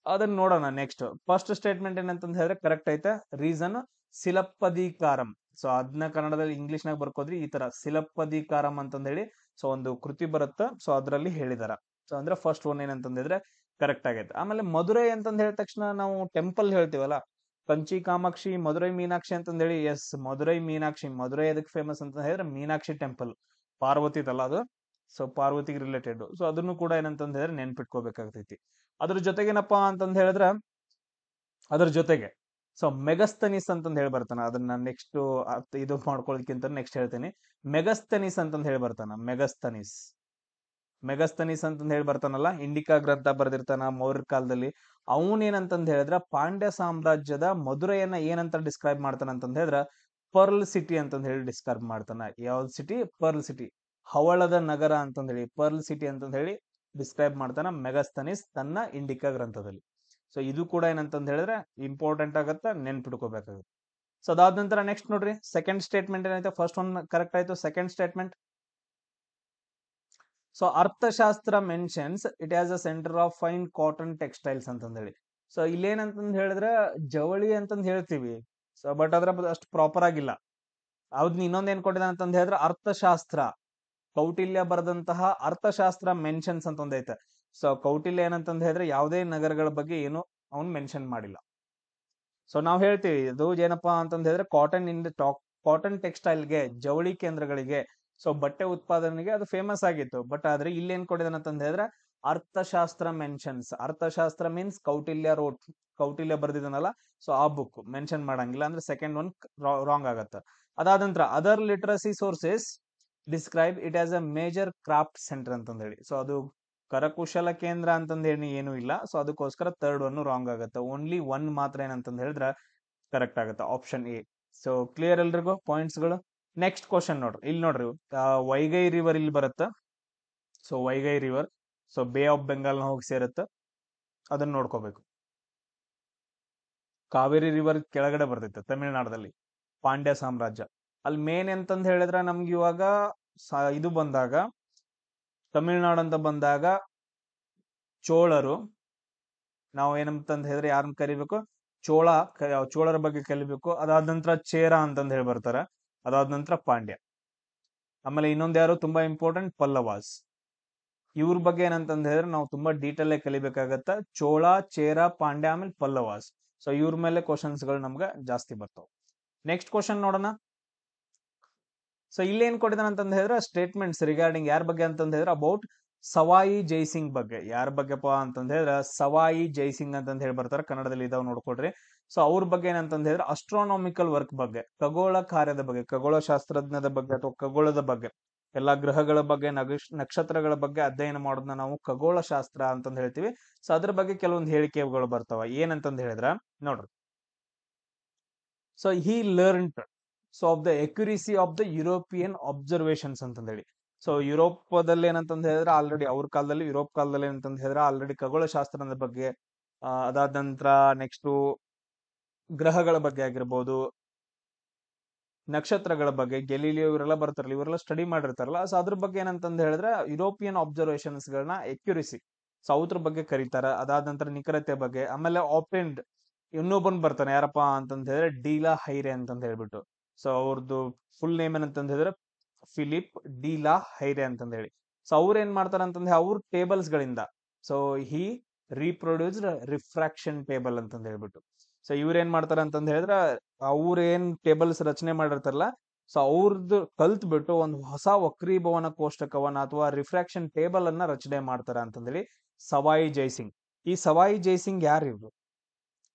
ಅದನ್ನ ನೋಡೋಣ ನೆಕ್ಸ್ಟ್. ಫಸ್ಟ್ ಸ್ಟೇಟ್ಮೆಂಟ್ ಏನಂತಂದ್ ಹೇಳಿದ್ರೆ ಕರೆಕ್ಟ್ ಐತೆ. ರೀಸನ್ ಸಿಲಪ್ಪದಿಕಾರಂ. ಸೊ ಅದನ್ನ ಕನ್ನಡದಲ್ಲಿ ಇಂಗ್ಲಿಷ್ ನಾಗ ಬರ್ಕೋದ್ರಿ ಈ ತರ ಸಿಲಪ್ಪದಿಕಾರಂ ಅಂತಂದ್ ಹೇಳಿ ಸೊ ಒಂದು ಕೃತಿ ಬರುತ್ತ. ಸೊ ಅದ್ರಲ್ಲಿ ಹೇಳಿದಾರ. ಸೊ ಅಂದ್ರೆ ಫಸ್ಟ್ ಒನ್ ಏನಂತಂದ್ ಹೇಳಿದ್ರೆ ಕರೆಕ್ಟ್ ಆಗೈತೆ. ಆಮೇಲೆ ಮಧುರೈ ಅಂತಂದ್ ಹೇಳಿದ ತಕ್ಷಣ ನಾವು ಟೆಂಪಲ್ ಹೇಳ್ತೀವಲ್ಲ, ಕಂಚಿ ಕಾಮಾಕ್ಷಿ, ಮಧುರೈ ಮೀನಾಕ್ಷಿ ಅಂತಂದ್ ಹೇಳಿ. ಎಸ್, ಮಧುರೈ ಮೀನಾಕ್ಷಿ. ಮಧುರೈ ಎದಕ್ ಫೇಮಸ್ ಅಂತ ಹೇಳಿದ್ರೆ ಮೀನಾಕ್ಷಿ ಟೆಂಪಲ್, ಪಾರ್ವತಿದಲ್ಲ ಅದು. ಸೊ ಪಾರ್ವತಿಗೆ ರಿಲೇಟೆಡ್. ಸೊ ಅದನ್ನು ಕೂಡ ಏನಂತಂದ್ ಹೇಳಿದ್ರೆ ನೆನ್ಪಿಟ್ಕೋಬೇಕಾಗ್ತೈತಿ. ಅದ್ರ ಜೊತೆಗೇನಪ್ಪಾ ಅಂತಂದ್ ಹೇಳಿದ್ರೆ ಅದ್ರ ಜೊತೆಗೆ ಸೊ ಮೆಗಸ್ತನಿಸ್ ಅಂತಂದ್ ಹೇಳಿ ಬರ್ತಾನ. ಅದನ್ನ ನೆಕ್ಸ್ಟ್ ಇದು ಮಾಡ್ಕೊಳ್ಳೋದಕ್ಕಿಂತ ನೆಕ್ಸ್ಟ್ ಹೇಳ್ತೀನಿ. ಮೆಗಸ್ತನಿಸ್ ಅಂತಂದ್ ಹೇಳಿ ಬರ್ತಾನ. ಮೆಗಸ್ತನಿಸ್ ಅಂತಂದ್ ಹೇಳಿ ಬರ್ತಾನಲ್ಲ, ಇಂಡಿಕಾ ಗ್ರಂಥ ಬರ್ದಿರ್ತಾನ ಮೌರ್ಯ ಕಾಲದಲ್ಲಿ. ಅವನೇನಂತಂದ್ ಹೇಳಿದ್ರ ಪಾಂಡ್ಯ ಸಾಮ್ರಾಜ್ಯದ ಮಧುರೆಯನ್ನ ಏನಂತ ಡಿಸ್ಕ್ರೈಬ್ ಮಾಡ್ತಾನ ಅಂತಂದ್ ಹೇಳಿದ್ರ ಪರ್ಲ್ ಸಿಟಿ ಅಂತಂದ್ ಹೇಳಿ ಡಿಸ್ಕ್ರೈಬ್ ಮಾಡ್ತಾನ. ಯಾವ್ದು ಸಿಟಿ? ಪರ್ಲ್ ಸಿಟಿ, ಹವಳದ ನಗರ ಅಂತಂದ್ ಹೇಳಿ, ಪರ್ಲ್ ಸಿಟಿ ಅಂತಂದ್ ಹೇಳಿ ಡಿಸ್ಕ್ರೈಬ್ ಮಾಡ್ತಾನ ಮೆಗಸ್ತನಿಸ್ ತನ್ನ ಇಂಡಿಕಾ ಗ್ರಂಥದಲ್ಲಿ. ಸೊ ಇದು ಕೂಡ ಏನಂತಂದ್ ಹೇಳಿದ್ರೆ ಇಂಪಾರ್ಟೆಂಟ್ ಆಗತ್ತ, ನೆನ್ಪಿಟ್ಕೋಬೇಕಾಗುತ್ತೆ. ಸೊ ಅದಾದ ನಂತರ ನೆಕ್ಸ್ಟ್ ನೋಡ್ರಿ, ಸೆಕೆಂಡ್ ಸ್ಟೇಟ್ಮೆಂಟ್ ಏನೈತೆ. ಫಸ್ಟ್ ಒನ್ ಕರೆಕ್ಟ್ ಆಯ್ತು. ಸೆಕೆಂಡ್ ಸ್ಟೇಟ್ಮೆಂಟ್, ಸೊ ಅರ್ಥಶಾಸ್ತ್ರ mentions it as a centre of fine cotton textiles ಅಂತಂದ್ ಹೇಳಿ. ಸೊ ಇಲ್ಲೇನಂತಂದ್ ಹೇಳಿದ್ರೆ ಜವಳಿ ಅಂತಂದ್ ಹೇಳ್ತೀವಿ. ಸೊ ಬಟ್ ಅದ್ರ ಅಷ್ಟು ಪ್ರಾಪರ್ ಆಗಿಲ್ಲ. ಅವ್ದ್ ಇನ್ನೊಂದ್ ಏನ್ ಕೊಟ್ಟಿದ ಅಂತಂದ್ ಹೇಳಿದ್ರೆ ಅರ್ಥಶಾಸ್ತ್ರ, ಕೌಟಿಲ್ಯ ಬರೆದಂತಹ ಅರ್ಥಶಾಸ್ತ್ರ ಮೆನ್ಷನ್ಸ್ ಅಂತ ಒಂದೈತೆ. ಸೊ ಕೌಟಿಲ್ಯ ಏನಂತಂದ್ ಹೇಳಿದ್ರೆ ಯಾವುದೇ ನಗರಗಳ ಬಗ್ಗೆ ಏನು ಅವ್ನು ಮೆನ್ಷನ್ ಮಾಡಿಲ್ಲ. ಸೊ ನಾವ್ ಹೇಳ್ತೀವಿ ಇದು ಏನಪ್ಪಾ ಅಂತಂದ್ ಹೇಳಿದ್ರೆ ಕಾಟನ್ ಟೆಕ್ಸ್ಟೈಲ್ಗೆ, ಜವಳಿ ಕೇಂದ್ರಗಳಿಗೆ ಸೊ ಬಟ್ಟೆ ಉತ್ಪಾದನೆಗೆ ಅದು ಫೇಮಸ್ ಆಗಿತ್ತು. ಬಟ್ ಆದ್ರೆ ಇಲ್ಲಿ ಏನ್ ಕೊಟ್ಟಿದ್ದಾನೆ ಅಂತ ಹೇಳಿದ್ರೆ Arthashastra mentions. Arthashastra means Kautilya wrote, Kautilya ಬರ್ದಿದ್ದಾನಲ್ಲ, ಸೊ ಆ ಬುಕ್ ಮೆನ್ಷನ್ ಮಾಡಂಗಿಲ್ಲ, ಅಂದ್ರೆ ಸೆಕೆಂಡ್ ಒನ್ ರಾಂಗ್ ಆಗತ್ತೆ. ಅದಾದ ನಂತರ other literacy sources describe it as a major craft centre ಅಂತಂದ ಹೇಳಿ. ಸೊ ಅದು ಕರಕುಶಲ ಕೇಂದ್ರ ಅಂತಂದ ಹೇಳಿ ಏನು ಇಲ್ಲ. ಸೊ ಅದಕ್ಕೋಸ್ಕರ ಥರ್ಡ್ ಒನ್ ರಾಂಗ್ ಆಗುತ್ತೆ. ಓನ್ಲಿ ಒನ್ ಮಾತ್ರ ಏನಂತಂದ್ ಹೇಳಿದ್ರೆ ಕರೆಕ್ಟ್ ಆಗುತ್ತೆ, ಆಪ್ಷನ್ ಎ. ಸೊ ಕ್ಲಿಯರ್ ಎಲ್ರಿಗೂ ಪಾಯಿಂಟ್ಸ್ ಗಳು. ನೆಕ್ಸ್ಟ್ ಕ್ವಶನ್ ನೋಡ್ರಿ, ಇಲ್ಲಿ ನೋಡ್ರಿ ವೈಗೈ ರಿವರ್ ಇಲ್ಲಿ ಬರುತ್ತೆ. So Vaigai river so bay of Bengal ನ ಹೋಗಿ ಸೇರುತ್ತೆ, ಅದನ್ನ ನೋಡ್ಕೋಬೇಕು. ಕಾವೇರಿ ರಿವರ್ ಕೆಳಗಡೆ ಬರ್ತೈತೆ ತಮಿಳುನಾಡಲ್ಲಿ, ಪಾಂಡ್ಯ ಸಾಮ್ರಾಜ್ಯ. ಅಲ್ಲಿ ಮೇನ್ ಎಂತಂದ್ ಹೇಳಿದ್ರೆ ನಮ್ಗೆ ಇವಾಗ ಇದು ಬಂದಾಗ, ತಮಿಳುನಾಡು ಅಂತ ಬಂದಾಗ ಚೋಳರು, ನಾವು ಏನಂತಂದ್ ಹೇಳಿದ್ರೆ ಯಾರನ್ನ ಕರಿಬೇಕು, ಚೋಳರ ಬಗ್ಗೆ ಕಲಿಬೇಕು. ಅದಾದ ನಂತರ ಚೇರ ಅಂತಂದ್ ಹೇಳಿ ಬರ್ತಾರೆ, ಅದಾದ ನಂತರ ಪಾಂಡ್ಯ. ಆಮೇಲೆ ಇನ್ನೊಂದ್ ಯಾರು ತುಂಬಾ ಇಂಪಾರ್ಟೆಂಟ್, ಪಲ್ಲವಾಸ್. ಇವ್ರ ಬಗ್ಗೆ ಏನಂತಂದ್ ಹೇಳಿದ್ರೆ ನಾವು ತುಂಬಾ ಡೀಟೇಲ್ ಆಗಿ ಕಲಿಬೇಕಾಗತ್ತ. ಚೋಳ, ಚೇರ, ಪಾಂಡ್ಯ, ಆಮೇಲೆ ಪಲ್ಲವಾಸ್. ಸೊ ಇವ್ರ ಮೇಲೆ ಕ್ವಶನ್ಸ್ ಗಳು ನಮ್ಗೆ ಜಾಸ್ತಿ ಬರ್ತಾವ. ನೆಕ್ಸ್ಟ್ ಕ್ವಶನ್ ನೋಡೋಣ. ಸೊ ಇಲ್ಲಿ ಏನ್ ಕೊಟ್ಟಿದ್ದಾನೆ ಅಂತಂದ್ ಹೇಳಿದ್ರೆ ಸ್ಟೇಟ್ಮೆಂಟ್ಸ್ ರಿಗಾರ್ಡಿಂಗ್ ಯಾರ ಬಗ್ಗೆ ಅಂತಂದ್ ಹೇಳಿದ್ರೆ ಅಬೌಟ್ ಸವಾಯಿ ಜೈಸಿಂಗ್ ಬಗ್ಗೆ. ಯಾರ ಬಗ್ಗೆಪ್ಪ ಅಂತಂದ್ ಹೇಳಿದ್ರೆ ಸವಾಯಿ ಜೈಸಿಂಗ್ ಅಂತಂದ್ ಹೇಳಿ ಬರ್ತಾರೆ, ಕನ್ನಡದಲ್ಲಿ ಇದಾವ್ ನೋಡ್ಕೊಡ್ರಿ. ಸೊ ಅವ್ರ ಬಗ್ಗೆ ಏನಂತಂದ್ ಹೇಳಿದ್ರೆ ಅಸ್ಟ್ರಾನಾಮಿಕಲ್ ವರ್ಕ್ ಬಗ್ಗೆ, ಖಗೋಳ ಕಾರ್ಯದ ಬಗ್ಗೆ, ಖಗೋಳ ಶಾಸ್ತ್ರಜ್ಞದ ಬಗ್ಗೆ ಅಥವಾ ಖಗೋಳದ ಬಗ್ಗೆ, ಎಲ್ಲಾ ಗ್ರಹಗಳ ಬಗ್ಗೆ, ನಕ್ಷತ್ರಗಳ ಬಗ್ಗೆ ಅಧ್ಯಯನ ಮಾಡೋದನ್ನ ನಾವು ಖಗೋಳ ಶಾಸ್ತ್ರ ಅಂತಂದ್ ಹೇಳ್ತೀವಿ. ಸೊ ಅದ್ರ ಬಗ್ಗೆ ಕೆಲವೊಂದು ಹೇಳಿಕೆಗಳು ಬರ್ತಾವ. ಏನಂತಂದ್ ಹೇಳಿದ್ರ ನೋಡ್ರಿ, so he learned so of the accuracy of the European observations ಅಂತಂದ್ ಹೇಳಿ. ಸೊ ಯುರೋಪದಲ್ಲಿ ಏನಂತಂದ್ ಹೇಳಿದ್ರೆ ಆಲ್ರೆಡಿ ಅವ್ರ ಕಾಲದಲ್ಲಿ, ಯುರೋಪ್ ಕಾಲದಲ್ಲಿ ಏನಂತಂದ್ ಹೇಳಿದ್ರೆ ಆಲ್ರೆಡಿ ಖಗೋಳಶಾಸ್ತ್ರದ ಬಗ್ಗೆ, ಅದಾದ ನಂತರ ನೆಕ್ಸ್ಟ್ ಗ್ರಹಗಳ ಬಗ್ಗೆ ಆಗಿರ್ಬೋದು, ನಕ್ಷತ್ರಗಳ ಬಗ್ಗೆ, ಗೆಲೀಲಿಯೋ ಇವರೆಲ್ಲ ಬರ್ತಾರಲ್ಲ, ಇವರೆಲ್ಲ ಸ್ಟಡಿ ಮಾಡಿರ್ತಾರಲ್ಲ. ಸೊ ಅದ್ರ ಬಗ್ಗೆ ಏನಂತಂದ್ ಹೇಳಿದ್ರೆ ಯುರೋಪಿಯನ್ ಅಬ್ಸರ್ವೇಷನ್ಸ್ ಗಳನ್ನ ಎಕ್ಯುರಿಸಿ, ಸೊ ಅವ್ರ ಬಗ್ಗೆ ಕರೀತಾರ. ಅದಾದ ನಂತರ ನಿಖರತೆ ಬಗ್ಗೆ. ಆಮೇಲೆ ಆಪೆಂಡ್ ಇನ್ನೊಬ್ಬನ್ ಬರ್ತಾನೆ, ಯಾರಪ್ಪ ಅಂತಂದ್ ಹೇಳಿದ್ರೆ ಡೀಲಾ ಹೈರೆ ಅಂತಂದ್ ಹೇಳ್ಬಿಟ್ಟು. ಸೊ ಅವ್ರದ್ದು ಫುಲ್ ನೇಮ್ ಏನಂತಂದ್ ಹೇಳಿದ್ರೆ ಫಿಲಿಪ್ ಡೀಲಾ ಹೈರೆ ಅಂತಂದ್ ಹೇಳಿ. ಸೊ ಅವ್ರ ಏನ್ ಮಾಡ್ತಾರ ಅಂತಂದ್ರೆ ಅವ್ರ ಟೇಬಲ್ಸ್ ಗಳಿಂದ, ಸೊ ಹಿ ರೀಪ್ರೊಡ್ಯೂಸ್ಡ್ ರಿಫ್ರಾಕ್ಷನ್ ಟೇಬಲ್ ಅಂತಂದ್ ಹೇಳ್ಬಿಟ್ಟು. ಸೊ ಇವ್ರ ಏನ್ ಮಾಡ್ತಾರ ಅಂತಂದ್ ಹೇಳಿದ್ರೆ ಅವ್ರ ಏನ್ ಟೇಬಲ್ಸ್ ರಚನೆ ಮಾಡಿರ್ತಾರಲ್ಲ, ಸೊ ಅವ್ರದ್ದು ಕಲ್ತ್ ಬಿಟ್ಟು ಒಂದು ಹೊಸ ವಕ್ರೀಭವನ ಕೋಷ್ಟಕವನ್ನ ಅಥವಾ ರಿಫ್ರಾಕ್ಷನ್ ಟೇಬಲ್ ಅನ್ನ ರಚನೆ ಮಾಡ್ತಾರ ಅಂತಂದೇಳಿ ಸವಾಯಿ ಜೈಸಿಂಗ್. ಈ ಸವಾಯಿ ಜೈಸಿಂಗ್ ಯಾರು ಇವ್ರು?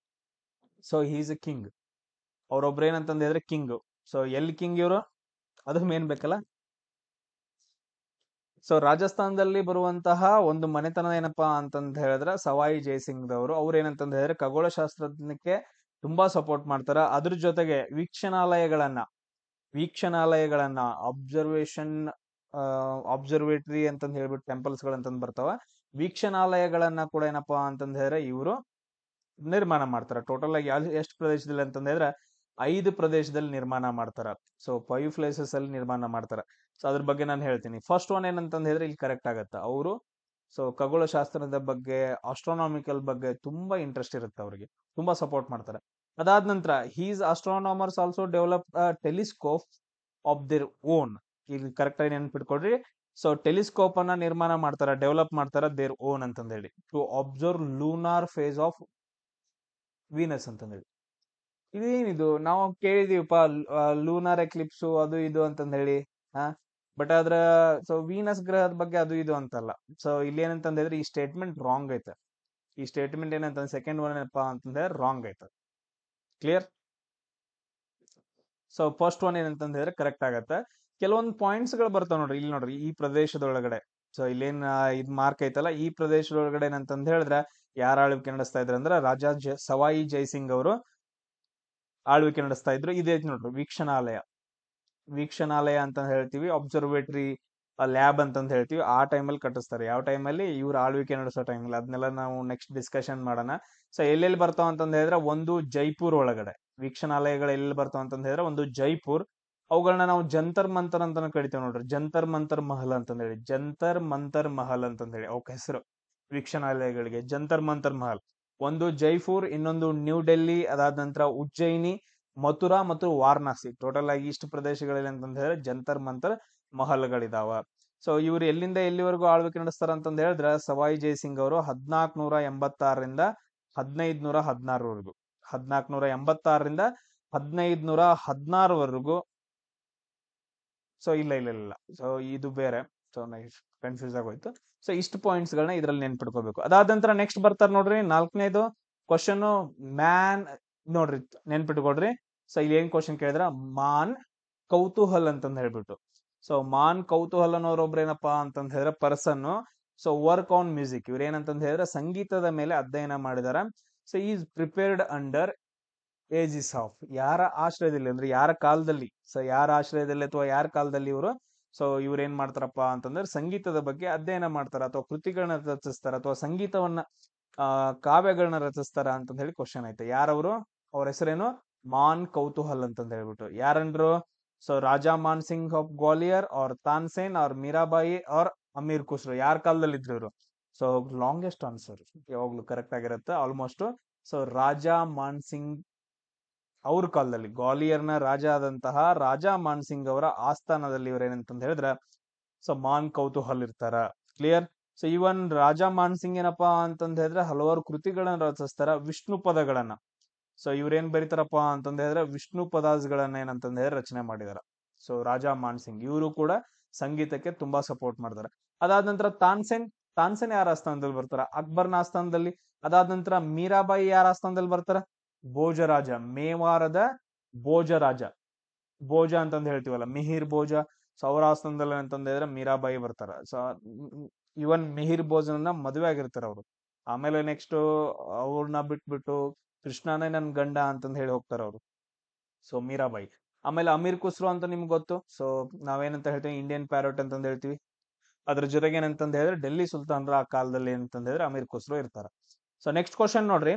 So he's a king. ಅವ್ರೊಬ್ರು ಏನಂತಂದ್ ಹೇಳಿದ್ರೆ ಕಿಂಗ್. ಸೊ ಎಲ್ಲಿ ಕಿಂಗ್ ಇವರು, ಅದು ಮೇನ್ ಬೇಕಲ್ಲ. ಸೊ ರಾಜಸ್ಥಾನದಲ್ಲಿ ಬರುವಂತಹ ಒಂದು ಮನೆತನ ಏನಪ್ಪಾ ಅಂತಂದ್ ಹೇಳಿದ್ರೆ ಸವಾಯಿ ಜೈಸಿಂಗ್ ದವರು. ಅವ್ರು ಏನಂತಂದ್ ಹೇಳಿದ್ರೆ ಖಗೋಳ ಶಾಸ್ತ್ರಜ್ಞಕ್ಕೆ ತುಂಬಾ ಸಪೋರ್ಟ್ ಮಾಡ್ತಾರ. ಅದ್ರ ಜೊತೆಗೆ ವೀಕ್ಷಣಾಲಯಗಳನ್ನ ಅಬ್ಸರ್ವೇಟರಿ ಅಂತಂದ್ ಹೇಳ್ಬಿಟ್ಟು ಟೆಂಪಲ್ಸ್ ಗಳಂತಂದ್ ಬರ್ತಾವ. ವೀಕ್ಷಣಾಲಯಗಳನ್ನ ಕೂಡ ಏನಪ್ಪಾ ಅಂತಂದ್ ಹೇಳಿದ್ರೆ ಇವರು ನಿರ್ಮಾಣ ಮಾಡ್ತಾರ. ಟೋಟಲ್ ಆಗಿ ಎಷ್ಟು ಪ್ರದೇಶದಲ್ಲಿ ಅಂತಂದ್ ಹೇಳಿದ್ರೆ 5 ಪ್ರದೇಶದಲ್ಲಿ ನಿರ್ಮಾಣ ಮಾಡ್ತಾರ. ಸೊ 5 ಪ್ಲೇಸಸ್ ಅಲ್ಲಿ ನಿರ್ಮಾಣ ಮಾಡ್ತಾರ. ಸೊ ಅದ್ರ ಬಗ್ಗೆ ನಾನು ಹೇಳ್ತೀನಿ. ಫಸ್ಟ್ ಒನ್ ಏನಂತಂದ್ ಹೇಳಿದ್ರೆ ಇಲ್ಲಿ ಕರೆಕ್ಟ್ ಆಗತ್ತ. ಅವರು ಸೊ ಖಗೋಳ ಶಾಸ್ತ್ರದ ಬಗ್ಗೆ, ಆಸ್ಟ್ರೋನಾಮಿಕಲ್ ಬಗ್ಗೆ ತುಂಬಾ ಇಂಟ್ರೆಸ್ಟ್ ಇರುತ್ತೆ ಅವ್ರಿಗೆ, ತುಂಬಾ ಸಪೋರ್ಟ್ ಮಾಡ್ತಾರೆ. ಅದಾದ ನಂತರ he's astronomers also develop telescope of their own. ಈಗ ಕರೆಕ್ಟ್ ಆಗಿ ನೆನ್ಪಿಟ್ಕೊಡ್ರಿ. ಸೊ ಟೆಲಿಸ್ಕೋಪ್ ಅನ್ನ ನಿರ್ಮಾಣ ಮಾಡ್ತಾರ, ಡೆವಲಪ್ ಮಾಡ್ತಾರ ದೇರ್ ಓನ್ ಅಂತಂದ್ ಹೇಳಿ, to observe lunar phase of Venus ಅಂತಂದ್ ಹೇಳಿ. ಇದೇನಿದು ನಾವು ಕೇಳಿದೀವಪ್ಪ, ಲೂನಾರ್ ಎಕ್ಲಿಪ್ಸು ಅದು ಇದು ಅಂತಂದ್ ಹೇಳಿ. ಹಾ, ಬಟ್ ಆದ್ರ ಸೊ ವೀನಸ್ ಗ್ರಹದ ಬಗ್ಗೆ ಅದು ಇದು ಅಂತಲ್ಲ. ಸೊ ಇಲ್ಲಿ ಏನಂತಂದ್ ಹೇಳಿದ್ರೆ ಈ ಸ್ಟೇಟ್ಮೆಂಟ್ ರಾಂಗ್ ಐತೆ. ಈ ಸ್ಟೇಟ್ಮೆಂಟ್ ಏನಂತ ಸೆಕೆಂಡ್ ಒನ್ ಏನಪ್ಪಾ ಅಂತಂದ್ರೆ ರಾಂಗ್ ಐತೆ. ಕ್ಲಿಯರ್? ಸೊ ಫಸ್ಟ್ ಒನ್ ಏನಂತಂದ್ ಹೇಳಿದ್ರೆ ಕರೆಕ್ಟ್ ಆಗತ್ತೆ. ಕೆಲವೊಂದು ಪಾಯಿಂಟ್ಸ್ ಗಳು ಬರ್ತಾವ ನೋಡ್ರಿ. ಇಲ್ಲಿ ನೋಡ್ರಿ, ಈ ಪ್ರದೇಶದೊಳಗಡೆ, ಸೊ ಇಲ್ಲೇನ್ ಇದ್ ಮಾರ್ಕ್ ಐತಲ್ಲ, ಈ ಪ್ರದೇಶದೊಳಗಡೆ ಏನಂತಂದ್ ಹೇಳಿದ್ರೆ ಯಾರ ಆಳ್ವಿಕೆ ನಡೆಸ್ತಾ ಇದ್ರ ಅಂದ್ರೆ ಸವಾಯಿ ಜೈಸಿಂಗ್ ಅವರು ಆಳ್ವಿಕೆ ನಡೆಸ್ತಾ ಇದ್ರು. ಇದೈತಿ ನೋಡ್ರಿ ವೀಕ್ಷಣಾಲಯ ಅಂತ ಹೇಳ್ತೀವಿ, ಅಬ್ಸರ್ವೇಟರಿ ಲ್ಯಾಬ್ ಅಂತಂದ್ ಹೇಳ್ತೀವಿ. ಆ ಟೈಮಲ್ಲಿ ಕಟ್ಟಿಸ್ತಾರೆ. ಯಾವ ಟೈಮಲ್ಲಿ? ಇವ್ರ ಆಳ್ವಿಕೆ ನಡೆಸೋ ಟೈಮಲ್ಲಿ. ಅದನ್ನೆಲ್ಲ ನಾವು ನೆಕ್ಸ್ಟ್ ಡಿಸ್ಕಷನ್ ಮಾಡೋಣ. ಸೊ ಎಲ್ಲೆಲ್ಲಿ ಬರ್ತಾವ ಅಂತಂದ್ ಹೇಳಿದ್ರೆ ಒಂದು ಜೈಪುರ್ ಒಳಗಡೆ ವೀಕ್ಷಣಾಲಯಗಳು ಎಲ್ಲಿ ಬರ್ತಾವ ಅಂತಂದ್ ಹೇಳಿದ್ರೆ ಒಂದು ಜೈಪುರ್. ಅವುಗಳನ್ನ ನಾವು ಜಂತರ್ ಮಂತರ್ ಅಂತಾನು ಕರಿತೇವೆ ನೋಡ್ರಿ, ಜಂತರ್ ಮಂತರ್ ಮಹಲ್ ಅಂತಂದ್ ಹೇಳಿ. ಜಂತರ್ ಮಂತರ್ ಮಹಲ್ ಅಂತಂದ್ ಹೇಳಿ ಅವಕ್ಕೆ ಹೆಸರು, ವೀಕ್ಷಣಾಲಯಗಳಿಗೆ ಜಂತರ್ ಮಂತರ್ ಮಹಲ್. ಒಂದು ಜೈಪುರ್, ಇನ್ನೊಂದು ನ್ಯೂ ಡೆಲ್ಲಿ, ಅದಾದ ನಂತರ ಉಜ್ಜಯಿನಿ, ಮಥುರಾ ಮತ್ತು ವಾರಣಾಸಿ. ಟೋಟಲ್ ಆಗಿ ಇಷ್ಟು ಪ್ರದೇಶಗಳಲ್ಲಿ ಅಂತಂದ್ ಹೇಳಿದ್ರೆ ಜಂತರ್ ಮಂತರ್ ಮಹಲ್ಗಳಿದಾವ. ಸೊ ಇವ್ರು ಎಲ್ಲಿಂದ ಎಲ್ಲಿವರೆಗೂ ಆಳ್ವಿಕೆ ನಡೆಸ್ತಾರ ಅಂತಂದ್ ಹೇಳಿದ್ರೆ ಸವಾಯಿ ಜೈಸಿಂಗ್ ಅವರು 1486ರಿಂದ 1516ವರೆಗೂ, 1486ರಿಂದ 1516ವರೆಗೂ ಸೊ ಇಲ್ಲ ಇಲ್ಲ ಇಲ್ಲ, ಸೊ ಇದು ಬೇರೆ. ಸೊ ಕನ್ಫ್ಯೂಸ್ ಆಗೋಯ್ತು. ಸೊ ಇಷ್ಟು ಪಾಯಿಂಟ್ಸ್ ಗಳನ್ನ ಇದ್ರಲ್ಲಿ ನೆನ್ಪಿಟ್ಕೋಬೇಕು. ಅದಾದ ನಂತರ ನೆಕ್ಸ್ಟ್ ಬರ್ತಾರೆ ನೋಡ್ರಿ, 4ನೇದು ಕ್ವಶನ್ ಮ್ಯಾನ್. ನೋಡ್ರಿ ನೆನ್ಪಿಟ್ಕೊಡ್ರಿ. ಸೊ ಇಲ್ಲಿ ಏನ್ ಕ್ವಶನ್ ಕೇಳಿದ್ರ, ಮಾನ್ ಕೌತೂಹಲ್ ಅಂತಂದ್ ಹೇಳ್ಬಿಟ್ಟು. ಸೊ ಮಾನ್ ಕೌತೂಹಲ್ ಅನ್ನೋರೊಬ್ರು ಏನಪ್ಪಾ ಅಂತಂದ್ ಹೇಳಿದ್ರೆ person. So work on music, ಇವ್ರ ಏನಂತಂದ್ ಹೇಳಿದ್ರೆ ಸಂಗೀತದ ಮೇಲೆ ಅಧ್ಯಯನ ಮಾಡಿದಾರ. So is prepared under ಏಜಿಸ್ of, ಯಾರ ಆಶ್ರಯದಲ್ಲಿ ಅಂದ್ರೆ ಯಾರ ಕಾಲದಲ್ಲಿ, ಸೊ ಯಾರ ಆಶ್ರಯದಲ್ಲಿ ಅಥವಾ ಯಾರ ಕಾಲದಲ್ಲಿ ಇವರು, ಸೊ ಇವ್ರು ಏನ್ ಮಾಡ್ತಾರಪ್ಪ ಅಂತಂದ್ರೆ ಸಂಗೀತದ ಬಗ್ಗೆ ಅಧ್ಯಯನ ಮಾಡ್ತಾರ ಅಥವಾ ಕೃತಿಗಳನ್ನ ರಚಿಸ್ತಾರ ಅಥವಾ ಸಂಗೀತವನ್ನ ಕಾವ್ಯಗಳನ್ನ ರಚಿಸ್ತಾರ ಅಂತಂದ್ ಹೇಳಿ ಕ್ವಶನ್ ಐತೆ. ಯಾರವರು, ಅವ್ರ ಹೆಸರೇನು, ಮಾನ್ ಕೌತೂಹಲ್ ಅಂತಂದ್ ಹೇಳ್ಬಿಟ್ಟು. ಯಾರಂದ್ರು, ಸೊ ರಾಜಾ ಮಾನ್ ಸಿಂಗ್ ಆಫ್ ಗ್ವಾಲಿಯರ್ ಅವ್ರ ತಾನ್ಸೇನ್ ಅವ್ರ ಮೀರಾಬಾಯಿ ಅವ್ರ ಅಮೀರ್ ಖುಸ್ರೋ, ಯಾರ ಕಾಲದಲ್ಲಿ ಇದ್ರು ಇವರು. ಸೊ ಲಾಂಗೆಸ್ಟ್ ಆನ್ಸರ್ ಯಾವಾಗ್ಲೂ ಕರೆಕ್ಟ್ ಆಗಿರುತ್ತೆ ಆಲ್ಮೋಸ್ಟ್. ಸೊ ರಾಜಾ ಮಾನ್ ಸಿಂಗ್ ಅವ್ರ ಕಾಲದಲ್ಲಿ, ಗ್ವಾಲಿಯರ್ನ ರಾಜ ಆದಂತಹ ರಾಜಾ ಮಾನ್ ಸಿಂಗ್ ಅವರ ಆಸ್ಥಾನದಲ್ಲಿ ಇವ್ರ ಏನಂತಂದ್ ಹೇಳಿದ್ರೆ ಸೊ ಮಾನ್ ಕೌತೂಹಲ್ ಇರ್ತಾರ. ಕ್ಲಿಯರ್. ಸೊ ಇವನ್ ರಾಜಾ ಮಾನ್ ಸಿಂಗ್ ಏನಪ್ಪಾ ಅಂತಂದ್ ಹೇಳಿದ್ರೆ ಹಲವಾರು ಕೃತಿಗಳನ್ನ ರಚಿಸ್ತಾರ, ವಿಷ್ಣು ಪದಗಳನ್ನ. ಸೊ ಇವ್ರೇನ್ ಬರೀತಾರಪ್ಪ ಅಂತಂದ್ ಹೇಳಿದ್ರೆ ವಿಷ್ಣು ಪದಾಸ್ಗಳನ್ನ ಏನಂತಂದ್ ಹೇಳಿದ್ರೆ ರಚನೆ ಮಾಡಿದಾರ. ಸೊ ರಾಜಾ ಮಾನ್ ಸಿಂಗ್ ಇವರು ಕೂಡ ಸಂಗೀತಕ್ಕೆ ತುಂಬಾ ಸಪೋರ್ಟ್ ಮಾಡ್ತಾರೆ. ಅದಾದ ನಂತರ ತಾನ್ಸೇನ್, ತಾನ್ಸೇನ್ ಯಾರ ಆಸ್ಥಾನದಲ್ಲಿ ಬರ್ತಾರ, ಅಕ್ಬರ್ನ ಆಸ್ಥಾನದಲ್ಲಿ. ಅದಾದ ನಂತರ ಮೀರಾಬಾಯಿ ಯಾರ ಆಸ್ಥಾನದಲ್ಲಿ ಬರ್ತಾರ, ಭೋಜರಾಜ, ಮೇವಾರದ ಭೋಜರಾಜ, ಭೋಜ ಅಂತಂದ್ ಹೇಳ್ತೀವಲ್ಲ, ಮಿಹಿರ್ ಭೋಜ. ಸೊ ಅವರ ಆಸ್ಥಾನದಲ್ಲಿ ಅಂತಂದ್ ಹೇಳಿದ್ರೆ ಮೀರಾಬಾಯಿ ಬರ್ತಾರ. ಸೊ ಇವನ್ ಮಿಹಿರ್ ಭೋಜನ ಮದುವೆ ಆಗಿರ್ತಾರ ಅವರು. ಆಮೇಲೆ ನೆಕ್ಸ್ಟ್ ಅವ್ರನ್ನ ಬಿಟ್ಬಿಟ್ಟು ಕೃಷ್ಣನೇ ನನ್ ಗಂಡ ಅಂತಂದ್ ಹೇಳಿ ಹೋಗ್ತಾರ ಅವರು, ಸೊ ಮೀರಾಬಾಯಿ. ಆಮೇಲೆ ಅಮೀರ್ ಖುಸ್ರೋ ಅಂತ ನಿಮ್ಗೆ ಗೊತ್ತು. ಸೊ ನಾವೇನಂತ ಹೇಳ್ತೀವಿ, ಇಂಡಿಯನ್ ಪ್ಯಾರೋಟ್ ಅಂತಂದ್ ಹೇಳ್ತೀವಿ. ಅದ್ರ ಜೊತೆಗೆ ಏನಂತಂದ್ ಹೇಳಿದ್ರೆ ಡೆಲ್ಲಿ ಸುಲ್ತಾನ್ರ ಆ ಕಾಲದಲ್ಲಿ ಏನಂತಂದ್ ಹೇಳಿದ್ರೆ ಅಮೀರ್ ಖುಸ್ರೋ ಇರ್ತಾರ. ಸೊ ನೆಕ್ಸ್ಟ್ ಕ್ವಶನ್ ನೋಡ್ರಿ,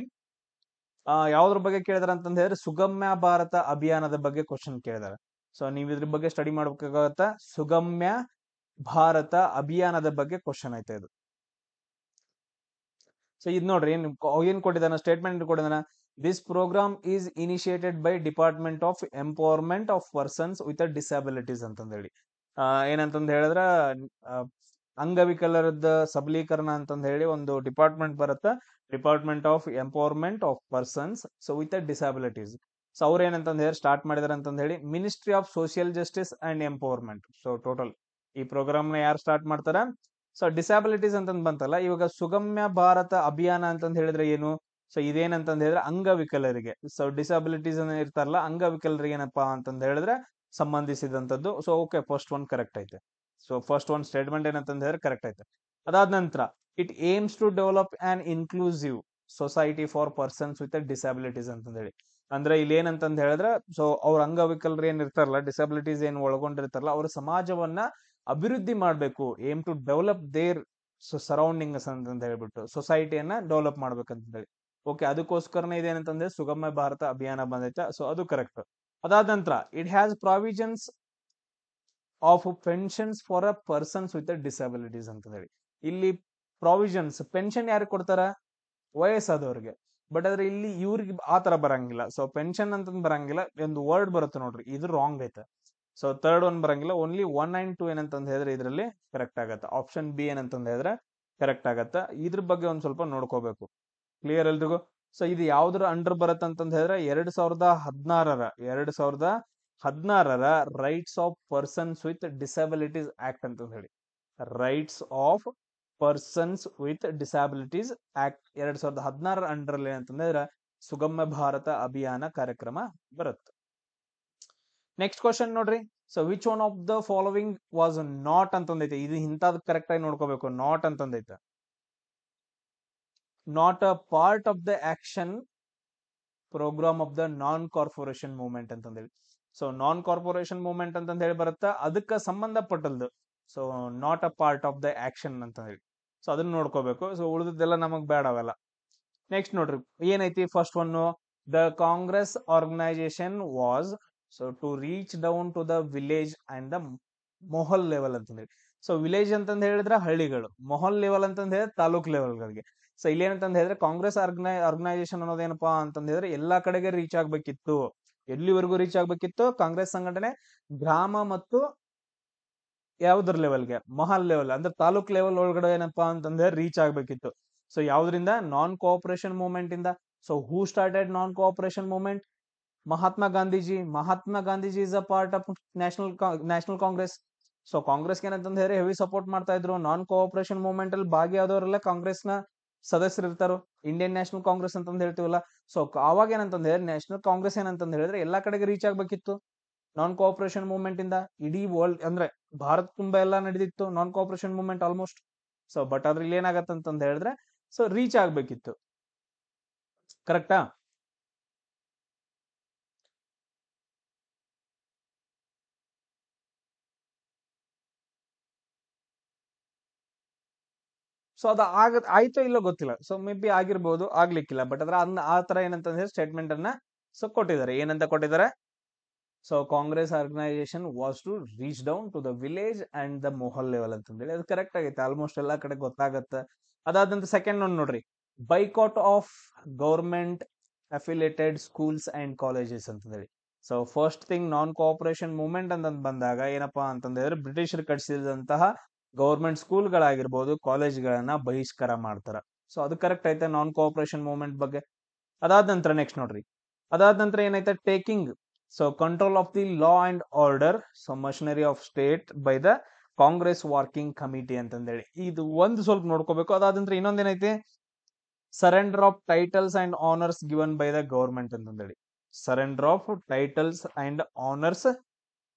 ಯಾವ್ದ್ರ ಬಗ್ಗೆ ಕೇಳಿದಾರೆ ಅಂತಂದ್ ಹೇಳಿದ್ರೆ ಸುಗಮ್ಯ ಭಾರತ ಅಭಿಯಾನದ ಬಗ್ಗೆ ಕ್ವಶನ್ ಕೇಳಿದಾರೆ. ಸೊ ನೀವ್ ಇದ್ರ ಬಗ್ಗೆ ಸ್ಟಡಿ ಮಾಡ್ಬೇಕಾಗತ್ತ. ಸುಗಮ್ಯ ಭಾರತ ಅಭಿಯಾನದ ಬಗ್ಗೆ ಕ್ವಶನ್ ಐತೆ ಇದು. ಸೊ ಇದ್ ನೋಡ್ರಿ, ಏನ್ ಕೊಟ್ಟಿದ್ದಾನ ಸ್ಟೇಟ್ಮೆಂಟ್ ಕೊಟ್ಟಿದ್ದಾನ, this programme is initiated by department of empowerment of persons with disabilities ಅಂತಂದ್ ಹೇಳಿ. ಏನಂತಂದ್ ಹೇಳಿದ್ರ ಅಂಗವಿಕಲರದ ಸಬಲೀಕರಣ ಅಂತಂದ್ ಹೇಳಿ ಒಂದು ಡಿಪಾರ್ಟ್ಮೆಂಟ್ ಬರುತ್ತೆ, department of empowerment of persons so with disabilities. So ಅವ್ರ ಏನಂತಂದ್ ಹೇಳಿ ಸ್ಟಾರ್ಟ್ ಮಾಡಿದಾರೆ ಅಂತಂದ್ ಹೇಳಿ ministry of social justice and empowerment. So total ಈ ಪ್ರೋಗ್ರಾಮ್ ನ ಯಾರು ಸ್ಟಾರ್ಟ್ ಮಾಡ್ತಾರ, ಸೊ ಡಿಸಬಿಲಿಟೀಸ್ ಅಂತಂದ್ ಬಂತಲ್ಲ. ಇವಾಗ ಸುಗಮ್ಯ ಭಾರತ ಅಭಿಯಾನ ಅಂತಂದ್ ಹೇಳಿದ್ರೆ ಏನು, ಸೊ ಇದೇನಂತಂದ್ ಹೇಳಿದ್ರೆ ಅಂಗವಿಕಲರಿಗೆ, ಸೊ ಡಿಸಬಿಲಿಟೀಸ್ ಇರ್ತಾರಲ್ಲ ಅಂಗವಿಕಲರಿಗೆ ಏನಪ್ಪಾ ಅಂತಂದ್ ಹೇಳಿದ್ರೆ ಸಂಬಂಧಿಸಿದಂತದ್ದು. So okay, first one correct ಐತೆ. ಸೊ ಫಸ್ಟ್ ಒನ್ ಸ್ಟೇಟ್ಮೆಂಟ್ ಏನಂತಂದ್ ಹೇಳಿದ್ರೆ ಕರೆಕ್ಟ್ ಐತೆ. ಅದಾದ ನಂತರ it aims to develop an inclusive society for persons with disabilities ಅಂತಂದ್ ಹೇಳಿ. ಅಂದ್ರೆ ಇಲ್ಲಿ ಏನಂತಂದ್ ಹೇಳಿದ್ರೆ, ಸೊ ಅವ್ರ ಅಂಗವಿಕಲರು ಏನ್ ಇರ್ತಾರಲ್ಲ, ಡಿಸಬಿಲಿಟೀಸ್ ಏನ್ ಒಳಗೊಂಡಿರ್ತಾರಲ್ಲ, ಅವ್ರ ಸಮಾಜವನ್ನ ಅಭಿವೃದ್ಧಿ ಮಾಡ್ಬೇಕು, aim to develop their surroundings ಅಂತಂದ್ ಹೇಳ್ಬಿಟ್ಟು ಸೊಸೈಟಿಯನ್ನ ಡೆವಲಪ್ ಮಾಡ್ಬೇಕಂತ ಹೇಳಿ. ಓಕೆ, ಅದಕ್ಕೋಸ್ಕರನೇ ಇದೇನಂತಂದ್ರೆ ಸುಗಮ್ಯ ಭಾರತ ಅಭಿಯಾನ ಬಂದೈತೆ. ಸೊ ಅದು ಕರೆಕ್ಟ್. ಅದಾದ ನಂತರ it has provisions of pensions for a persons with disabilities ಅಂತ ಹೇಳಿ. ಇಲ್ಲಿ ಪ್ರಾವಿಷನ್ಸ್, ಪೆನ್ಷನ್ ಯಾರಿಗೆ ಕೊಡ್ತಾರ, ವಯಸ್ಸಾದವ್ರಿಗೆ. ಬಟ್ ಆದ್ರೆ ಇಲ್ಲಿ ಇವ್ರಿಗೆ ಆತರ ಬರಂಗಿಲ್ಲ. ಸೊ ಪೆನ್ಷನ್ ಅಂತಂದ್ ಬರಂಗಿಲ್ಲ, ಒಂದು ವರ್ಡ್ ಬರುತ್ತೆ ನೋಡ್ರಿ, ಇದು ರಾಂಗ್ ಐತೆ. ಸೊ ಥರ್ಡ್ ಒನ್ ಬರಂಗಿಲ್ಲ, ಓನ್ಲಿ 1 and 2 ಏನಂತಂದ್ ಹೇಳಿದ್ರೆ ಇದರಲ್ಲಿ ಕರೆಕ್ಟ್ ಆಗತ್ತೆ. ಆಪ್ಷನ್ ಬಿ ಏನಂತಂದ್ ಹೇಳಿದ್ರೆ ಕರೆಕ್ಟ್ ಆಗತ್ತ. ಇದ್ರ ಬಗ್ಗೆ ಒಂದ್ ಸ್ವಲ್ಪ ನೋಡ್ಕೋಬೇಕು. ಕ್ಲಿಯರ್ ಎಲ್ರಿಗೂ. ಸೊ ಇದು ಯಾವ್ದ್ರ ಅಂಡರ್ ಬರತ್ತ ಅಂತಂದ್ ಹೇಳಿದ್ರೆ 2016ರ rights of persons with disabilities act ಅಂತ ಹೇಳಿ. Rights of persons with disabilities act 2016ರ ಅಂಡರ್ ಅಲ್ಲಿ ಏನಂತಂದ್ರೆ ಸುಗಮ್ಯ ಭಾರತ ಅಭಿಯಾನ ಕಾರ್ಯಕ್ರಮ ಬರುತ್ತೆ. ನೆಕ್ಸ್ಟ್ ಕ್ವಶನ್ ನೋಡ್ರಿ, so which one of the following was not ಅಂತಂದೈತೆ. ಇದು ಇಂಥದ್ ಕರೆಕ್ಟ್ ಆಗಿ ನೋಡ್ಕೋಬೇಕು. ನಾಟ್ ಅಂತಂದೈತೆ, not a part of the action program of the non corporation movement ಅಂತಂದೇಳಿ. ಸೊ ನಾನ್ ಕಾರ್ಪೊರೇಷನ್ ಮೂವ್ಮೆಂಟ್ ಅಂತಂದ್ ಹೇಳಿ ಬರುತ್ತಾ, ಅದಕ್ಕೆ ಸಂಬಂಧಪಟ್ಟಲ್ದು. So not a part of the action ಅಂತ ಹೇಳಿ. ಸೊ ಅದನ್ನ ನೋಡ್ಕೋಬೇಕು. ಸೊ ಉಳಿದದ್ದೆಲ್ಲ ನಮಗ್ ಬೇಡ ಅವೆಲ್ಲ. ನೆಕ್ಸ್ಟ್ ನೋಡ್ರಿ ಏನೈತಿ, first one, the congress organisation was so to reach down to the village and the mohal level ಅಂತಂದೇಳಿ. ಸೊ ವಿಲೇಜ್ ಅಂತಂದ್ ಹೇಳಿದ್ರೆ ಹಳ್ಳಿಗಳು, ಮೊಹಲ್ ಲೆವೆಲ್ ಅಂತಂದ್ ಹೇಳಿದ್ರೆ ತಾಲೂಕ್ ಲೆವೆಲ್ಗಳಿಗೆ. ಸೊ ಇಲ್ಲಿ ಏನಂತಂದ್ ಹೇಳಿದ್ರೆ ಕಾಂಗ್ರೆಸ್ ಆರ್ಗನೈಸೇಷನ್ ಅನ್ನೋದೇನಪ್ಪಾ ಅಂತಂದ್ ಹೇಳಿದ್ರೆ ಎಲ್ಲಾ ಕಡೆಗೆ ರೀಚ್ ಆಗ್ಬೇಕಿತ್ತು. ಎಲ್ಲಿವರೆಗೂ ರೀಚ್ ಆಗ್ಬೇಕಿತ್ತು, ಕಾಂಗ್ರೆಸ್ ಸಂಘಟನೆ ಗ್ರಾಮ ಮತ್ತು ಯಾವ್ದ್ರ ಲೆವೆಲ್ಗೆ, ಮಹಲ್ ಲೆವೆಲ್ ಅಂದ್ರೆ ತಾಲೂಕ್ ಲೆವೆಲ್ ಒಳಗಡೆ ಏನಪ್ಪಾ ಅಂತಂದ್ರೆ ರೀಚ್ ಆಗ್ಬೇಕಿತ್ತು. ಸೊ ಯಾವ್ದ್ರಿಂದ, ನಾನ್ ಕೋಆಪರೇಷನ್ ಮೂವ್ಮೆಂಟ್ ಇಂದ. So who started non cooperation movement, Mahatma Gandhiji is a part of national congress. So ಕಾಂಗ್ರೆಸ್ಗೆ ಏನಂತಂದ್ ಹೇಳಿ ಹೆವಿ ಸಪೋರ್ಟ್ ಮಾಡ್ತಾ ಇದ್ರು. ನಾನ್ ಕೋಆಪರೇಷನ್ ಮೂವ್ಮೆಂಟ್ ಅಲ್ಲಿ ಭಾಗಿಯಾದವರೆಲ್ಲ ಕಾಂಗ್ರೆಸ್ನ ಸದಸ್ಯರು ಇರ್ತಾರೋ, ಇಂಡಿಯನ್ ನ್ಯಾಷನಲ್ ಕಾಂಗ್ರೆಸ್ ಅಂತಂದ್ ಹೇಳ್ತೀವಲ್ಲ. ಸೊ ಅವಾಗ ಏನಂತಂದ್ ಹೇಳಿ ನ್ಯಾಷನಲ್ ಕಾಂಗ್ರೆಸ್ ಏನಂತಂದ್ ಹೇಳಿದ್ರೆ ಎಲ್ಲಾ ಕಡೆಗೆ ರೀಚ್ ಆಗ್ಬೇಕಿತ್ತು. ನಾನ್ ಕೋಆಪರೇಷನ್ ಮೂವ್ಮೆಂಟ್ ಇಂದ ಇಡೀ ವರ್ಲ್ಡ್ ಅಂದ್ರೆ ಭಾರತ ತುಂಬಾ ಎಲ್ಲ ನಡೆದಿತ್ತು ನಾನ್ cooperation movement almost. So but ಅದ್ರಲ್ಲಿ ಏನಾಗತ್ತಂತಂದ್ ಹೇಳಿದ್ರೆ ಸೊ ರೀಚ್ ಆಗ್ಬೇಕಿತ್ತು. ಕರೆಕ್ಟಾ? ಸೊ ಅದು ಆಯ್ತೋ ಇಲ್ಲೋ ಗೊತ್ತಿಲ್ಲ. ಸೊ ಮೇ ಬಿ ಆಗಿರ್ಬೋದು, ಆಗ್ಲಿಕ್ಕಿಲ್ಲ. ಬಟ್ ಅದ್ರ ಆ ತರ ಏನಂತಂದ್ರೆ ಸ್ಟೇಟ್ಮೆಂಟ್ ಅನ್ನ ಸೊ ಕೊಟ್ಟಿದ್ದಾರೆ. ಏನಂತ ಕೊಟ್ಟಿದ್ದಾರೆ? So congress organisation was to reach down to the village and the mohal level ಅಂತಂದೇಳಿ ಅದು ಕರೆಕ್ಟ್ ಆಗೈತೆ. ಆಲ್ಮೋಸ್ಟ್ ಎಲ್ಲಾ ಕಡೆ ಗೊತ್ತಾಗತ್ತೆ. ಅದಾದಂತ ಸೆಕೆಂಡ್ ಒಂದು ನೋಡ್ರಿ, boycott of government affiliated schools and colleges ಅಂತಂದೇಳಿ. So first thing non cooperation movement ಅಂತ ಬಂದಾಗ ಏನಪ್ಪಾ ಅಂತಂದ್ರೆ ಬ್ರಿಟಿಷರು ಕಟ್ಸಿದಂತಹ ಗೌರ್ಮೆಂಟ್ ಸ್ಕೂಲ್ಗಳಾಗಿರ್ಬೋದು, ಕಾಲೇಜ್ಗಳನ್ನ ಬಹಿಷ್ಕಾರ ಮಾಡ್ತಾರ. ಸೊ ಅದು ಕರೆಕ್ಟ್ ಐತೆ ನಾನ್ ಕೋಆಪರೇಷನ್ ಮೂವ್ಮೆಂಟ್ ಬಗ್ಗೆ. ಅದಾದ ನಂತರ ನೆಕ್ಸ್ಟ್ ನೋಡ್ರಿ, ಅದಾದ ನಂತರ ಏನೈತೆ taking so control of the law and order so machinery of state by the congress working committee ಅಂತಂದೇಳಿ ಇದು ಒಂದು ಸ್ವಲ್ಪ ನೋಡ್ಕೋಬೇಕು. ಅದಾದ ನಂತರ ಇನ್ನೊಂದೇನೈತಿ surrender of titles and honours given by the government ಅಂತಂದೇಳಿ. Surrender of titles and honours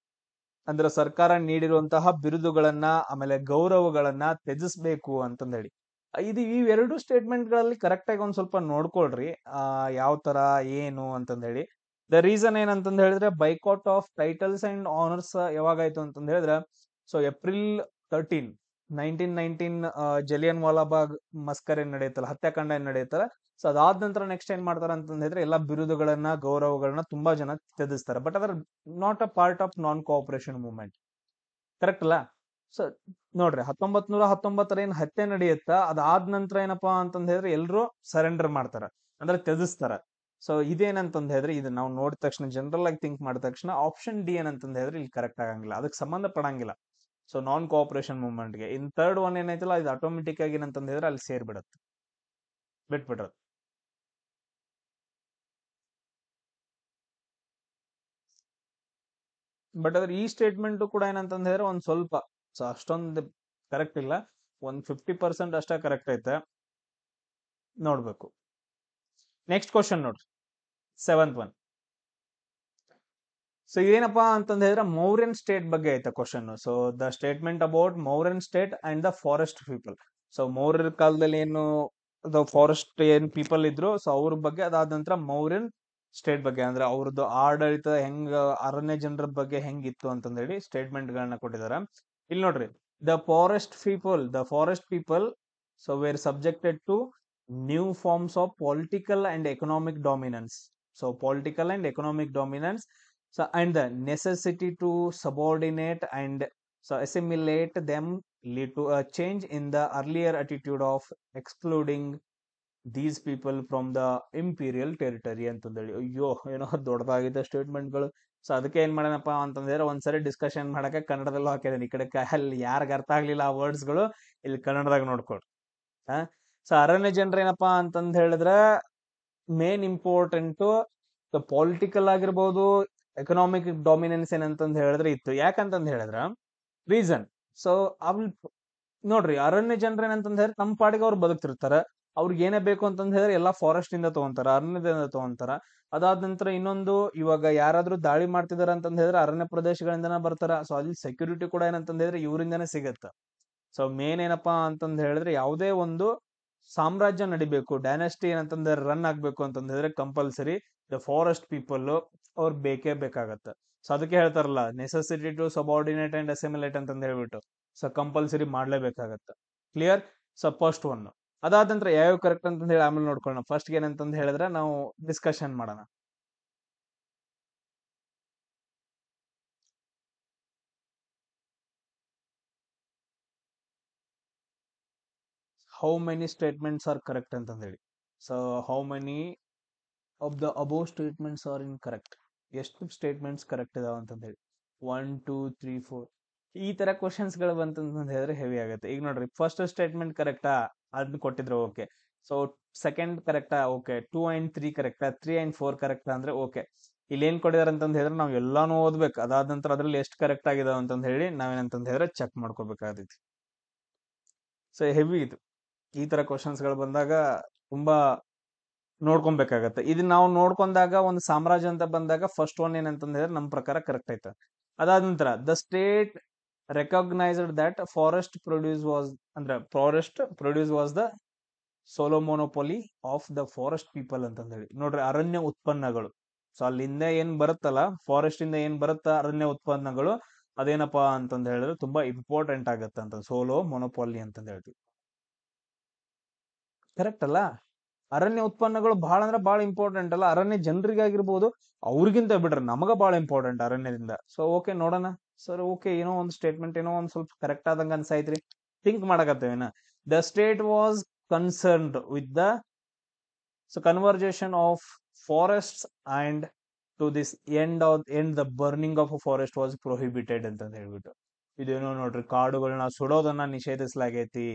ಅಂದ್ರೆ ಸರ್ಕಾರ ನೀಡಿರುವಂತಹ ಬಿರುದುಗಳನ್ನ ಆಮೇಲೆ ಗೌರವಗಳನ್ನ ತ್ಯಜಿಸ್ಬೇಕು ಅಂತಂದೇಳಿ. ಇದು ಇವೆರಡು ಸ್ಟೇಟ್ಮೆಂಟ್ ಗಳಲ್ಲಿ ಕರೆಕ್ಟ್ ಆಗಿ ಒಂದ್ ಸ್ವಲ್ಪ ನೋಡ್ಕೊಳ್ರಿ ಯಾವ ತರ ಏನು ಅಂತಂದೇಳಿ. ದ ರೀಸನ್ ಏನಂತಂದ್ ಹೇಳಿದ್ರೆ boycott of titles and honours ಯಾವಾಗಾಯ್ತು ಅಂತಂದ್ ಹೇಳಿದ್ರೆ so April 13, 1919 Jallian Walabagh massacre ಏನ್ ನಡೆಯುತ್ತಲ್ಲ, ಹತ್ಯಾಕಾಂಡ ಏನ್ ನಡೆಯುತ್ತಲ್ಲ. ಸೊ ಅದಾದ ನಂತರ ನೆಕ್ಸ್ಟ್ ಏನ್ ಮಾಡ್ತಾರ ಅಂತಂದ್ ಹೇಳಿದ್ರೆ ಎಲ್ಲಾ ಬಿರುದುಗಳನ್ನ ಗೌರವಗಳನ್ನ ತುಂಬಾ ಜನ ತ್ಯಜಿಸ್ತಾರೆ. ಬಟ್ ಅದರ not a part of non cooperation movement. Correct ಅಲ್ಲ? ಸೊ ನೋಡ್ರಿ 1919 ಏನ್ ಹತ್ಯೆ ನಡೆಯುತ್ತಾ ಅದಾದ ನಂತರ ಏನಪ್ಪಾ ಅಂತಂದ್ ಹೇಳಿದ್ರೆ ಎಲ್ರು ಸರೆಂಡರ್ ಮಾಡ್ತಾರ ಅಂದ್ರೆ ತ್ಯಜಿಸ್ತಾರ. ಸೊ ಇದೇನಂತಂದ್ ಹೇಳಿದ್ರೆ ಇದು ನಾವು ನೋಡಿದ ತಕ್ಷಣ ಜನರಲ್ ಆಗಿ ಥಿಂಕ್ ಮಾಡಿದ ತಕ್ಷಣ ಆಪ್ಷನ್ ಡಿ ಏನಂತಂದ್ ಹೇಳಿದ್ರೆ ಇಲ್ಲಿ ಕರೆಕ್ಟ್ ಆಗಂಗಿಲ್ಲ, ಅದಕ್ಕೆ ಸಂಬಂಧ ಪಡಂಗಿಲ್ಲ. ಸೊ ನಾನ್ ಕೋಆಪರೇಷನ್ ಮೂವ್ಮೆಂಟ್ಗೆ ಇನ್ ಥರ್ಡ್ ಒನ್ ಏನೈತಲ್ಲ ಇದು ಆಟೋಮೆಟಿಕ್ ಆಗಿ ಏನಂತಂದ್ ಹೇಳಿದ್ರೆ ಅಲ್ಲಿ ಸೇರ್ಬಿಡತ್ತೆ, ಬಿಟ್ಬಿಡ್ರದು. ಬಟ್ ಅದ್ರ ಈ ಸ್ಟೇಟ್ಮೆಂಟ್ ಕೂಡ ಏನಂತಂದ್ ಹೇಳಿದ್ರೆ ಒಂದ್ ಸ್ವಲ್ಪ ಸೊ ಅಷ್ಟೊಂದು ಕರೆಕ್ಟ್ ಇಲ್ಲ, ಒಂದ್ 50% ಅಷ್ಟೇ ಕರೆಕ್ಟ್ ಐತೆ, ನೋಡ್ಬೇಕು. ನೆಕ್ಸ್ಟ್ ಕ್ವಶನ್ ನೋಡ್ರಿ, 7th ಒನ್. ಸೊ ಏನಪ್ಪಾ ಅಂತಂದ್ ಹೇಳಿದ್ರೆ ಮೌರ್ಯನ್ ಸ್ಟೇಟ್ ಬಗ್ಗೆ ಐತೆ question. So the statement about Mauryan state and the forest people. So ಮೌರ್ಯರ ಕಾಲದಲ್ಲಿ ಏನು ಫಾರೆಸ್ಟ್ ಏನ್ ಪೀಪಲ್ ಇದ್ರು ಸೊ ಅವ್ರ ಬಗ್ಗೆ. ಅದಾದ ನಂತರ ಮೌರ್ಯನ್ ಸ್ಟೇಟ್ ಬಗ್ಗೆ ಅಂದ್ರೆ ಅವ್ರದ್ದು ಆಡಳಿತ ಹೆಂಗ, ಅರಣ್ಯ ಜನರ ಬಗ್ಗೆ ಹೆಂಗಿತ್ತು ಅಂತಂದ್ ಹೇಳಿ ಸ್ಟೇಟ್ಮೆಂಟ್ ಗಳನ್ನ ಕೊಟ್ಟಿದ್ದಾರೆ. ಇಲ್ಲಿ ನೋಡ್ರಿ, the forest people so were subjected to new forms of political and economic dominance. So political and economic dominance and the necessity to subordinate and so assimilate them lead to a change in the earlier attitude of excluding these people from the imperial territory ಅಂತಂದೇಳಿ. ಅಯ್ಯೋ ಏನೋ ದೊಡ್ಡದಾಗಿದ್ದ ಸ್ಟೇಟ್ಮೆಂಟ್ಗಳು. So ಅದಕ್ಕೆ ಏನ್ ಮಾಡೋಣಪ್ಪ ಅಂತಂದ್ರೆ ಒಂದ್ಸರಿ discussion ಮಾಡಕ್ಕೆ ಕನ್ನಡದಲ್ಲೂ ಹಾಕಿದ್ದೀನಿ. ಈ ಕಡೆ ಅಲ್ಲಿ ಯಾರಿಗ ಅರ್ಥ ಆಗ್ಲಿಲ್ಲ ಆ ವರ್ಡ್ಸ್ಗಳು ಇಲ್ಲಿ ಕನ್ನಡದಾಗ ನೋಡ್ಕೊಳ್ರಿ. ಸೊ ಅರಣ್ಯ ಜನರ ಏನಪ್ಪಾ ಅಂತಂದ್ ಹೇಳಿದ್ರೆ ಮೇನ್ ಇಂಪಾರ್ಟೆಂಟ್ ಪೊಲಿಟಿಕಲ್ ಆಗಿರ್ಬೋದು, ಎಕನಾಮಿಕ್ ಡಾಮಿನೆನ್ಸ್ ಏನಂತಂದ್ ಹೇಳಿದ್ರೆ ಇತ್ತು. ಯಾಕಂತಂದ್ ಹೇಳಿದ್ರ ರೀಸನ್. ಸೊ ಅವ್ಲ್ ನೋಡ್ರಿ ಅರಣ್ಯ ಜನರ ಏನಂತಂದ್ ಹೇಳಿದ್ರೆ ನಮ್ಮ ಪಾಡಿಗೆ ಅವ್ರು ಬದುಕ್ತಿರ್ತಾರ. ಅವ್ರಿಗೆ ಏನೇ ಬೇಕು ಅಂತಂದ್ ಹೇಳಿದ್ರೆ ಎಲ್ಲಾ ಫಾರೆಸ್ಟ್ ಇಂದ ತಗೊಂತಾರ, ಅರಣ್ಯದಿಂದ ತಗೊಂತಾರ. ಅದಾದ ನಂತರ ಇನ್ನೊಂದು, ಇವಾಗ ಯಾರಾದ್ರೂ ದಾಳಿ ಮಾಡ್ತಿದಾರ ಅಂತಂದ್ ಹೇಳಿದ್ರೆ ಅರಣ್ಯ ಪ್ರದೇಶಗಳಿಂದನೇ ಬರ್ತಾರ. ಸೊ ಅಲ್ಲಿ ಸೆಕ್ಯೂರಿಟಿ ಕೂಡ ಏನಂತಂದ್ ಹೇಳಿದ್ರೆ ಇವರಿಂದಾನೇ ಸಿಗತ್ತ. ಸೊ ಮೇನ್ ಏನಪ್ಪಾ ಅಂತಂದ್ ಹೇಳಿದ್ರೆ ಯಾವುದೇ ಒಂದು ಸಾಮ್ರಾಜ್ಯ ನಡಿಬೇಕು, ಡೈನಾಸ್ಟಿ ಏನಂತಂದ್ರೆ ರನ್ ಆಗ್ಬೇಕು ಅಂತಂದ್ ಹೇಳಿದ್ರೆ ಕಂಪಲ್ಸರಿ ದ ಫಾರೆಸ್ಟ್ ಪೀಪಲ್ ಅವ್ರು ಬೇಕೇ ಬೇಕಾಗತ್ತೆ. ಸೊ ಅದಕ್ಕೆ ಹೇಳ್ತಾರಲ್ಲ necessity to subordinate and assimilate ಅಂತಂದ್ ಹೇಳ್ಬಿಟ್ಟು. ಸೊ ಕಂಪಲ್ಸರಿ ಮಾಡ್ಲೇಬೇಕಾಗತ್ತೆ. ಕ್ಲಿಯರ್? So first one. ಅದಾದ ನಂತರ ಯಾವ ಕರೆಕ್ಟ್ ಅಂತಂದ್ ಹೇಳಿ ಆಮೇಲೆ ನೋಡ್ಕೊಳ್ಳೋಣ. ಫಸ್ಟ್ ಏನಂತಂದ್ ಹೇಳಿದ್ರೆ ನಾವು ಡಿಸ್ಕಷನ್ ಮಾಡೋಣ. How many statements are correct ಅಂತಂದ್ ಹೇಳಿ. So how many of the above statements are in correct. ಎಷ್ಟು ಸ್ಟೇಟ್ಮೆಂಟ್ಸ್ ಕರೆಕ್ಟ್ ಇದಾವ ಅಂತಂದ್ ಹೇಳಿ. 1 2 3 4 ಈ ತರ ಕ್ವಶನ್ಸ್ ಗಳು ಬಂತಂತಂದ್ ಹೇಳಿದ್ರೆ ಹೆವಿ ಆಗುತ್ತೆ. ಈಗ ನೋಡ್ರಿ, ಫಸ್ಟ್ ಸ್ಟೇಟ್ಮೆಂಟ್ ಕರೆಕ್ಟಾ ಅದನ್ನ ಕೊಟ್ಟಿದ್ರು, ಓಕೆ. ಸೊ ಸೆಕೆಂಡ್ ಕರೆಕ್ಟಾ, ಓಕೆ. 2 and 3 ಕರೆಕ್ಟಾ, 3 and 4 ಕರೆಕ್ಟಾ ಅಂದ್ರೆ ಓಕೆ. ಇಲ್ಲಿ ಏನ್ ಕೊಟ್ಟಿದಾರೆ ಅಂತಂದ್ ಹೇಳಿದ್ರೆ ನಾವ್ ಎಲ್ಲಾನು ಓದ್ಬೇಕು. ಅದಾದ ನಂತರ ಅದ್ರಲ್ಲಿ ಎಷ್ಟು ಕರೆಕ್ಟ್ ಆಗಿದಾವ ಅಂತಂದ್ ಹೇಳಿ ನಾವೇನಂತಂದ್ ಹೇಳಿದ್ರೆ ಚೆಕ್ ಮಾಡ್ಕೋಬೇಕಾಗೈತಿ. ಸೊ ಹೆವಿ ಇದು. ಈ ತರ ಕ್ವಶನ್ಸ್ ಗಳು ಬಂದಾಗ ತುಂಬಾ ನೋಡ್ಕೊಬೇಕಾಗತ್ತೆ. ಇದನ್ನ ನಾವು ನೋಡ್ಕೊಂಡಾಗ ಒಂದು ಸಾಮ್ರಾಜ್ಯ ಅಂತ ಬಂದಾಗ ಫಸ್ಟ್ ಒನ್ ಏನಂತಂದ್ ಹೇಳಿದ್ರೆ ನಮ್ ಪ್ರಕಾರ ಕರೆಕ್ಟ್ ಆಯ್ತು. ಅದಾದ ನಂತರ the state recognised that forest produce was ಅಂದ್ರೆ forest produce was the solo monopoly of the forest people ಅಂತಂದ್ ಹೇಳಿ. ನೋಡ್ರಿ, ಅರಣ್ಯ ಉತ್ಪನ್ನಗಳು. ಸೊ ಅಲ್ಲಿಂದ ಏನ್ ಬರುತ್ತಲ್ಲ, ಫಾರೆಸ್ಟ್ ಇಂದ ಏನ್ ಬರುತ್ತ ಅರಣ್ಯ ಉತ್ಪನ್ನಗಳು, ಅದೇನಪ್ಪಾ ಅಂತಂದ್ ಹೇಳಿದ್ರೆ ತುಂಬಾ ಇಂಪಾರ್ಟೆಂಟ್ ಆಗತ್ತೆ ಅಂತ ಸೋಲೋ ಮೊನೋಪೊಲಿ ಅಂತಂದ್ ಹೇಳ್ತೀವಿ. ಕರೆಕ್ಟ್ ಅಲ್ಲ? ಅರಣ್ಯ ಉತ್ಪನ್ನಗಳು ಬಹಳ ಅಂದ್ರೆ ಬಹಳ ಇಂಪಾರ್ಟೆಂಟ್ ಅಲ್ಲ, ಅರಣ್ಯ ಜನರಿಗಾಗಿರ್ಬೋದು, ಅವ್ರಿಗಿಂತ ಬಿಡ್ರಿ ನಮಗ ಬಹಳ ಇಂಪಾರ್ಟೆಂಟ್ ಅರಣ್ಯದಿಂದ. ಸೊ ಓಕೆ, ನೋಡೋಣ ಸರ್. ಓಕೆ, ಏನೋ ಒಂದು ಸ್ಟೇಟ್ಮೆಂಟ್ ಏನೋ ಒಂದ್ ಸ್ವಲ್ಪ ಕರೆಕ್ಟ್ ಆದಂಗ ಅನ್ಸಾಯ್ತ್ರಿ. ಥಿಂಕ್ ಮಾಡಕತ್ತೇವೇನ. The state was concerned with the conversation of forests and to this end the burning of a forest was prohibited ಅಂತ ಹೇಳ್ಬಿಟ್ಟು. ಇದೇನೋ ನೋಡ್ರಿ, ಕಾಡುಗಳನ್ನ ಸುಡೋದನ್ನ ನಿಷೇಧಿಸಲಾಗೈತಿ.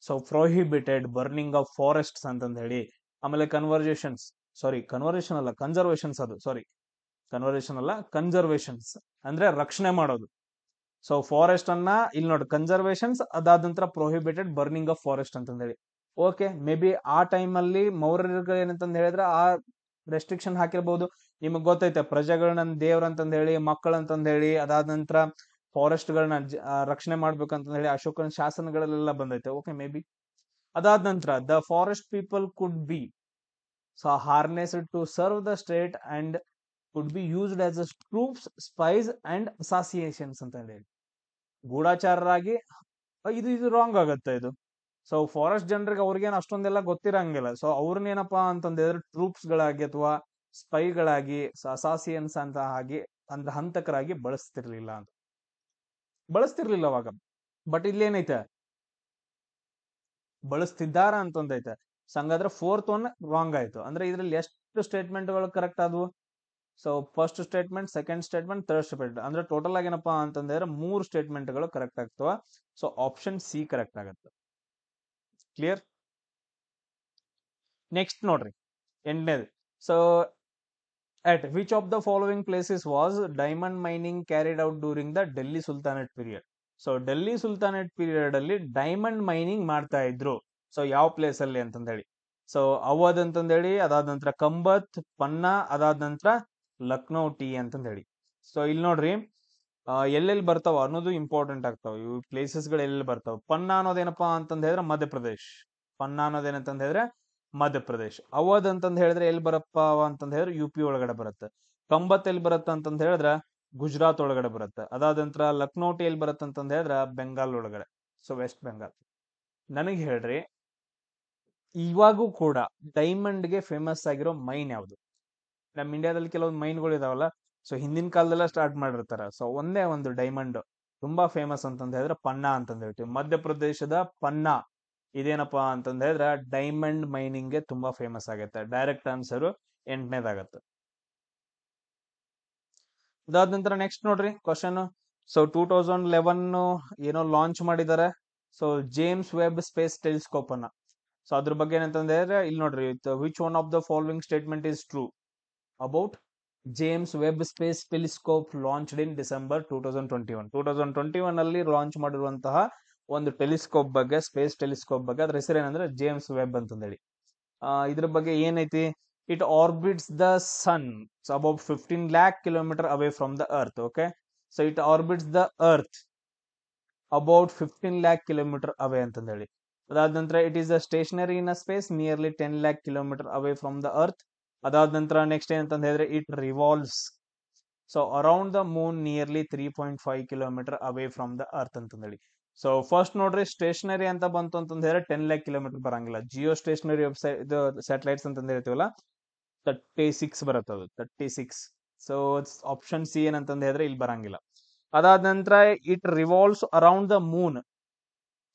So prohibited burning of forests ಅಂತಂದ್ ಹೇಳಿ. ಆಮೇಲೆ ಕನ್ವರ್ಜೇಷನ್ ಅಲ್ಲ, ಕನ್ಸರ್ವೇಷನ್ಸ್. ಅದು ಸಾರಿ, ಕನ್ವರ್ಜೇಷನ್ ಅಲ್ಲ, ಕನ್ಸರ್ವೇಷನ್ಸ್ ಅಂದ್ರೆ ರಕ್ಷಣೆ ಮಾಡೋದು. ಸೊ ಫಾರೆಸ್ಟ್ ಅನ್ನ ಇಲ್ಲಿ ನೋಡಿ ಕನ್ಸರ್ವೇಷನ್ಸ್, ಅದಾದ ನಂತರ ಪ್ರೊಹಿಬಿಟೆಡ್ ಬರ್ನಿಂಗ್ ಆಫ್ ಫಾರೆಸ್ಟ್ ಅಂತಂದ್ ಹೇಳಿ. ಓಕೆ, ಮೇ ಬಿ ಆ ಟೈಮ್ ಅಲ್ಲಿ ಮೌರ್ಯರು ಏನಂತಂದ್ ಹೇಳಿದ್ರೆ ಆ ರೆಸ್ಟ್ರಿಕ್ಷನ್ ಹಾಕಿರ್ಬೋದು. ನಿಮಗ್ ಗೊತ್ತೈತೆ, ಪ್ರಜೆಗಳನ್ನ ದೇವ್ರ ಅಂತಂದ್ ಹೇಳಿ, ಮಕ್ಕಳಂತಂದ್ ಹೇಳಿ, ಅದಾದ ನಂತರ ಫಾರೆಸ್ಟ್ ಗಳನ್ನ ರಕ್ಷಣೆ ಮಾಡ್ಬೇಕಂತ ಹೇಳಿ ಅಶೋಕನ ಶಾಸನಗಳೆಲ್ಲ ಬಂದೈತೆ. Okay, maybe. ಅದಾದ ನಂತರ the forest people could be harnessed to serve the state and could be used as a troops, spies and associations ಅಂತ ಹೇಳಿ. ಗೂಢಾಚಾರರಾಗಿ ಇದು ರಾಂಗ್ ಆಗತ್ತೆ ಇದು. ಸೊ ಫಾರೆಸ್ಟ್ ಜನರಿಗೆ ಅವ್ರಿಗೇನು ಅಷ್ಟೊಂದೆಲ್ಲ ಗೊತ್ತಿರಂಗಿಲ್ಲ. ಸೊ ಅವ್ರನ್ನೇನಪ್ಪಾ ಅಂತಂದ್ರೆ ಟ್ರೂಪ್ಸ್ ಗಳಾಗಿ ಅಥವಾ ಸ್ಪೈಗಳಾಗಿ, ಅಸಾಸಿಯನ್ಸ್ ಅಂತ ಆಗಿ, ಅಂದ್ರೆ ಹಂತಕರಾಗಿ ಬಳಸ್ತಿರ್ಲಿಲ್ಲ ಅವಾಗ. ಬಟ್ ಇಲ್ಲಿ ಏನೈತೆ, ಬಳಸ್ತಿದ್ದಾರ ಅಂತಂದೈತೆ. ಹಂಗಾದ್ರೆ ಫೋರ್ತ್ ಒನ್ ರಾಂಗ್ ಆಯ್ತು. ಅಂದ್ರೆ ಇದ್ರಲ್ಲಿ ಎಷ್ಟು ಸ್ಟೇಟ್ಮೆಂಟ್ಗಳು ಕರೆಕ್ಟ್ ಆದವು? So first statement, second statement, third statement, ಅಂದ್ರೆ ಟೋಟಲ್ ಆಗಿ ಏನಪ್ಪಾ ಅಂತಂದ್ರೆ 3 ಸ್ಟೇಟ್ಮೆಂಟ್ಗಳು ಕರೆಕ್ಟ್ ಆಗ್ತವ. ಸೊ ಆಪ್ಷನ್ ಸಿ ಕರೆಕ್ಟ್ ಆಗತ್ತೆ. ಕ್ಲಿಯರ್? ನೆಕ್ಸ್ಟ್ ನೋಡ್ರಿ, 8ನೇದು. So at which of the following places was diamond mining carried out during the Delhi Sultanate period? So Delhi ಸುಲ್ತಾನೇಟ್ period ಅಲ್ಲಿ ಡೈಮಂಡ್ ಮೈನಿಂಗ್ ಮಾಡ್ತಾ ಇದ್ರು. ಸೊ ಯಾವ ಪ್ಲೇಸ್ ಅಲ್ಲಿ ಅಂತಂದ ಹೇಳಿ. ಸೊ ಅವಧ್ ಅಂತಂದ ಹೇಳಿ, ಅದಾದ ನಂತರ ಕಂಬತ್, ಪನ್ನಾ, ಅದಾದ ನಂತರ ಲಕ್ನೋ ಟಿ ಅಂತಂದ ಹೇಳಿ. ಸೊ ಇಲ್ಲಿ ನೋಡ್ರಿ, ಎಲ್ಲೆಲ್ಲಿ ಬರ್ತಾವ ಅನ್ನೋದು ಇಂಪಾರ್ಟೆಂಟ್ ಆಗ್ತಾವ. ಇವು ಪ್ಲೇಸಸ್ ಗಳು ಎಲ್ಲೆಲ್ಲಿ ಬರ್ತಾವ. ಪನ್ನಾ ಅನ್ನೋದೇನಪ್ಪಾ ಅಂತಂದ ಹೇಳಿದ್ರೆ ಮಧ್ಯಪ್ರದೇಶ್. ಪನ್ನಾ ಅನ್ನೋದೇನಂತಂದ ಹೇಳಿದ್ರೆ ಮಧ್ಯಪ್ರದೇಶ್. ಅವಧ್ ಅಂತಂದ್ ಹೇಳಿದ್ರೆ ಎಲ್ಲಿ ಬರಪ್ಪ ಅಂತಂದ್ ಹೇಳಿದ್ರೆ ಯು ಪಿ ಒಳಗಡೆ ಬರುತ್ತೆ. ಕಂಬತ್ ಎಲ್ಲಿ ಬರುತ್ತೆ ಅಂತಂದ್ ಹೇಳಿದ್ರೆ ಗುಜರಾತ್ ಒಳಗಡೆ ಬರುತ್ತೆ. ಅದಾದ ನಂತರ ಲಕ್ನೋಟಿ ಎಲ್ಲಿ ಬರುತ್ತೆ ಅಂತಂದ್ ಹೇಳಿದ್ರೆ ಬೆಂಗಾಲ್ ಒಳಗಡೆ, ಸೊ ವೆಸ್ಟ್ ಬೆಂಗಾಲ್. ನನಗೆ ಹೇಳ್ರಿ, ಇವಾಗೂ ಕೂಡ ಡೈಮಂಡ್ ಗೆ ಫೇಮಸ್ ಆಗಿರೋ ಮೈನ್ ಯಾವ್ದು? ನಮ್ ಇಂಡಿಯಾದಲ್ಲಿ ಕೆಲವೊಂದು ಮೈನ್ಗಳು ಇದಾವಲ್ಲ, ಸೊ ಹಿಂದಿನ ಕಾಲದಲ್ಲ ಸ್ಟಾರ್ಟ್ ಮಾಡಿರ್ತಾರ. ಸೊ ಒಂದೇ ಒಂದು ಡೈಮಂಡ್ ತುಂಬಾ ಫೇಮಸ್ ಅಂತಂದ್ ಹೇಳಿದ್ರೆ ಪನ್ನಾ ಅಂತಂದ್ ಹೇಳ್ತೀವಿ. ಮಧ್ಯಪ್ರದೇಶದ ಪನ್ನಾ ಇದೇನಪ್ಪಾ ಅಂತಂದ ಹೇಳಿದ್ರೆ ಡೈಮಂಡ್ ಮೈನಿಂಗ್ ಗೆ ತುಂಬಾ ಫೇಮಸ್ ಆಗತ್ತೆ. ಡೈರೆಕ್ಟ್ ಆನ್ಸರ್ 8ನೇದಾಗತ್ತೆ. ಅದಾದ ನಂತರ ನೆಕ್ಸ್ಟ್ ನೋಡ್ರಿ ಕ್ವಶನ್. ಸೊ 2011 ಏನೋ ಲಾಂಚ್ ಮಾಡಿದ್ದಾರೆ. So James web space telescope ಅನ್ನ. ಸೊ ಅದ್ರ ಬಗ್ಗೆ ಏನಂತಂದ್ರೆ ಇಲ್ಲಿ ನೋಡ್ರಿ, which one of the following statement is true about James web space telescope launched in December 2021 ಅಲ್ಲಿ ಲಾಂಚ್ ಮಾಡಿರುವಂತಹ ಒಂದು ಟೆಲಿಸ್ಕೋಪ್ ಬಗ್ಗೆ, ಸ್ಪೇಸ್ ಟೆಲಿಸ್ಕೋಪ್ ಬಗ್ಗೆ. ಅದ್ರ ಹೆಸರು ಏನಂದ್ರೆ ಜೇಮ್ಸ್ ವೆಬ್ ಅಂತಂದೇಳಿ. ಇದ್ರ ಬಗ್ಗೆ ಏನೈತಿ, it orbits the sun about 15 lakh kilometer away from the earth. Okay, so it orbits the earth about 15 lakh kilometer away ಅಂತಂದೇಳಿ. ಅದಾದ ನಂತರ it is a stationary in a space nearly 10 lakh kilometer away from the earth. ಅದಾದ ನಂತರ next ಏನಂತ ಹೇಳಿದ್ರೆ it revolves so around the Moon nearly 3.5 kilometer away from the earth ಅಂತಂದೇಳಿ. So first ನೋಡ್ರಿ, stationery ಅಂತ ಬಂತು ಅಂತಂದ ಹೇಳಿದ್ರೆ 10 lakh kilometer ಬರಂಗಿಲ್ಲ. ಜಿಯೋ ಸ್ಟೇಷನರಿ ವೆಬ್ಸೈಟ್ ಇದು ಸ್ಯಾಟಲೈಟ್ಸ್ ಅಂತಂದ ಹೇಳ್ತೀವಲ್ಲ, 36 ಬರುತ್ತೆ, ಅದು 36. ಸೊ ಆಪ್ಷನ್ ಸಿ ಏನಂತಂದ ಹೇಳಿದ್ರೆ ಇಲ್ಲಿ ಬರಂಗಿಲ್ಲ. ಅದಾದ ನಂತರ it revolves around the Moon.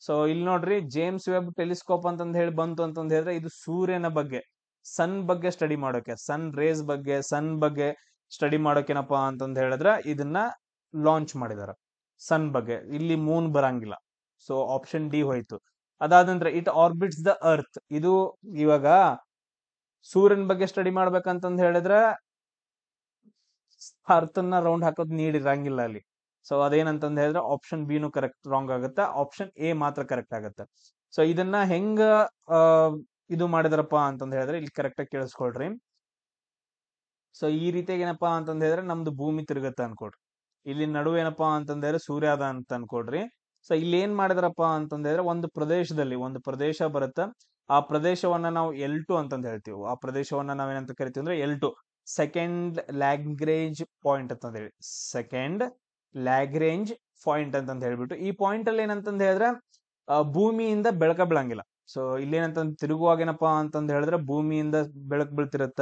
So ಇಲ್ಲಿ ನೋಡ್ರಿ, ಜೇಮ್ಸ್ ವೆಬ್ ಟೆಲಿಸ್ಕೋಪ್ ಅಂತಂದ ಹೇಳಿ ಬಂತು ಅಂತಂದ ಹೇಳಿದ್ರೆ ಇದು ಸೂರ್ಯನ ಬಗ್ಗೆ, ಸನ್ ಬಗ್ಗೆ ಸ್ಟಡಿ ಮಾಡೋಕೆ, ಸನ್ ರೇಸ್ ಬಗ್ಗೆ, ಸನ್ ಬಗ್ಗೆ ಸ್ಟಡಿ ಮಾಡೋಕೇನಪ್ಪಾ ಅಂತಂದ ಹೇಳಿದ್ರೆ ಇದನ್ನ ಲಾಂಚ್ ಮಾಡಿದಾರ. ಸನ್ ಬಗ್ಗೆ, ಇಲ್ಲಿ ಮೂನ್ ಬರಂಗಿಲ್ಲ. ಸೊ ಆಪ್ಷನ್ ಡಿ ಹೋಯ್ತು. ಅದಾದ ನಂತರ ಇಟ್ ಆರ್ಬಿಟ್ಸ್ ದ ಅರ್ತ್. ಇದು ಇವಾಗ ಸೂರ್ಯನ ಬಗ್ಗೆ ಸ್ಟಡಿ ಮಾಡ್ಬೇಕಂತಂದ್ ಹೇಳಿದ್ರೆ ಅರ್ಥನ್ನ ರೌಂಡ್ ಹಾಕೋದ್ ನೀಡಿರಂಗಿಲ್ಲ ಅಲ್ಲಿ. ಸೊ ಅದೇನಂತಂದ್ ಹೇಳಿದ್ರೆ ಆಪ್ಷನ್ ಬಿ ನು ಕರೆಕ್ಟ್ ರಾಂಗ್ ಆಗುತ್ತೆ, ಆಪ್ಷನ್ ಎ ಮಾತ್ರ ಕರೆಕ್ಟ್ ಆಗುತ್ತೆ. ಸೊ ಇದನ್ನ ಹೆಂಗ ಆ ಇದು ಮಾಡಿದಾರಪ್ಪ ಅಂತಂದ್ ಹೇಳಿದ್ರೆ ಇಲ್ಲಿ ಕರೆಕ್ಟ್ ಆಗಿ ಕೇಳಿಸ್ಕೊಳ್ರಿ. ಸೊ ಈ ರೀತಿಯಾಗಿ ಏನಪ್ಪಾ ಅಂತಂದ್ ಹೇಳಿದ್ರೆ ನಮ್ದು ಭೂಮಿ ತಿರುಗತ್ತೆ ಅನ್ಕೊಡ್ರಿ. ಇಲ್ಲಿ ನಡುವೆ ಏನಪ್ಪಾ ಅಂತಂದ್ ಹೇಳಿದ್ರೆ ಸೂರ್ಯ ಅದ ಅಂತ ಅನ್ಕೊಡ್ರಿ. ಸೊ ಇಲ್ಲಿ ಏನ್ ಮಾಡಿದಾರಪ್ಪ ಅಂತಂದ್ ಹೇಳಿದ್ರೆ ಒಂದು ಪ್ರದೇಶ ಬರುತ್ತೆ. ಆ ಪ್ರದೇಶವನ್ನ ನಾವು L2 ಅಂತಂದ್ ಹೇಳ್ತೀವಿ. ಆ ಪ್ರದೇಶವನ್ನ ನಾವೇನಂತ ಕರಿತೀವಿ ಅಂದ್ರೆ L2 ಸೆಕೆಂಡ್ ಲ್ಯಾಗ್ರೇಂಜ್ ಪಾಯಿಂಟ್ ಅಂತಂದ್ ಹೇಳಿ, ಸೆಕೆಂಡ್ ಲ್ಯಾಗ್ರೇಂಜ್ ಪಾಯಿಂಟ್ ಅಂತಂದ್ ಹೇಳ್ಬಿಟ್ಟು ಈ ಪಾಯಿಂಟ್ ಅಲ್ಲಿ ಏನಂತಂದ್ ಹೇಳಿದ್ರೆ ಭೂಮಿಯಿಂದ ಬೆಳಕ ಬೀಳಂಗಿಲ್ಲ. ಸೊ ಇಲ್ಲೇನಂತಂದ್ ತಿರುಗುವಾಗ ಏನಪ್ಪಾ ಅಂತಂದ್ ಹೇಳಿದ್ರೆ ಭೂಮಿಯಿಂದ ಬೆಳಕು ಬೀಳ್ತಿರತ್ತ,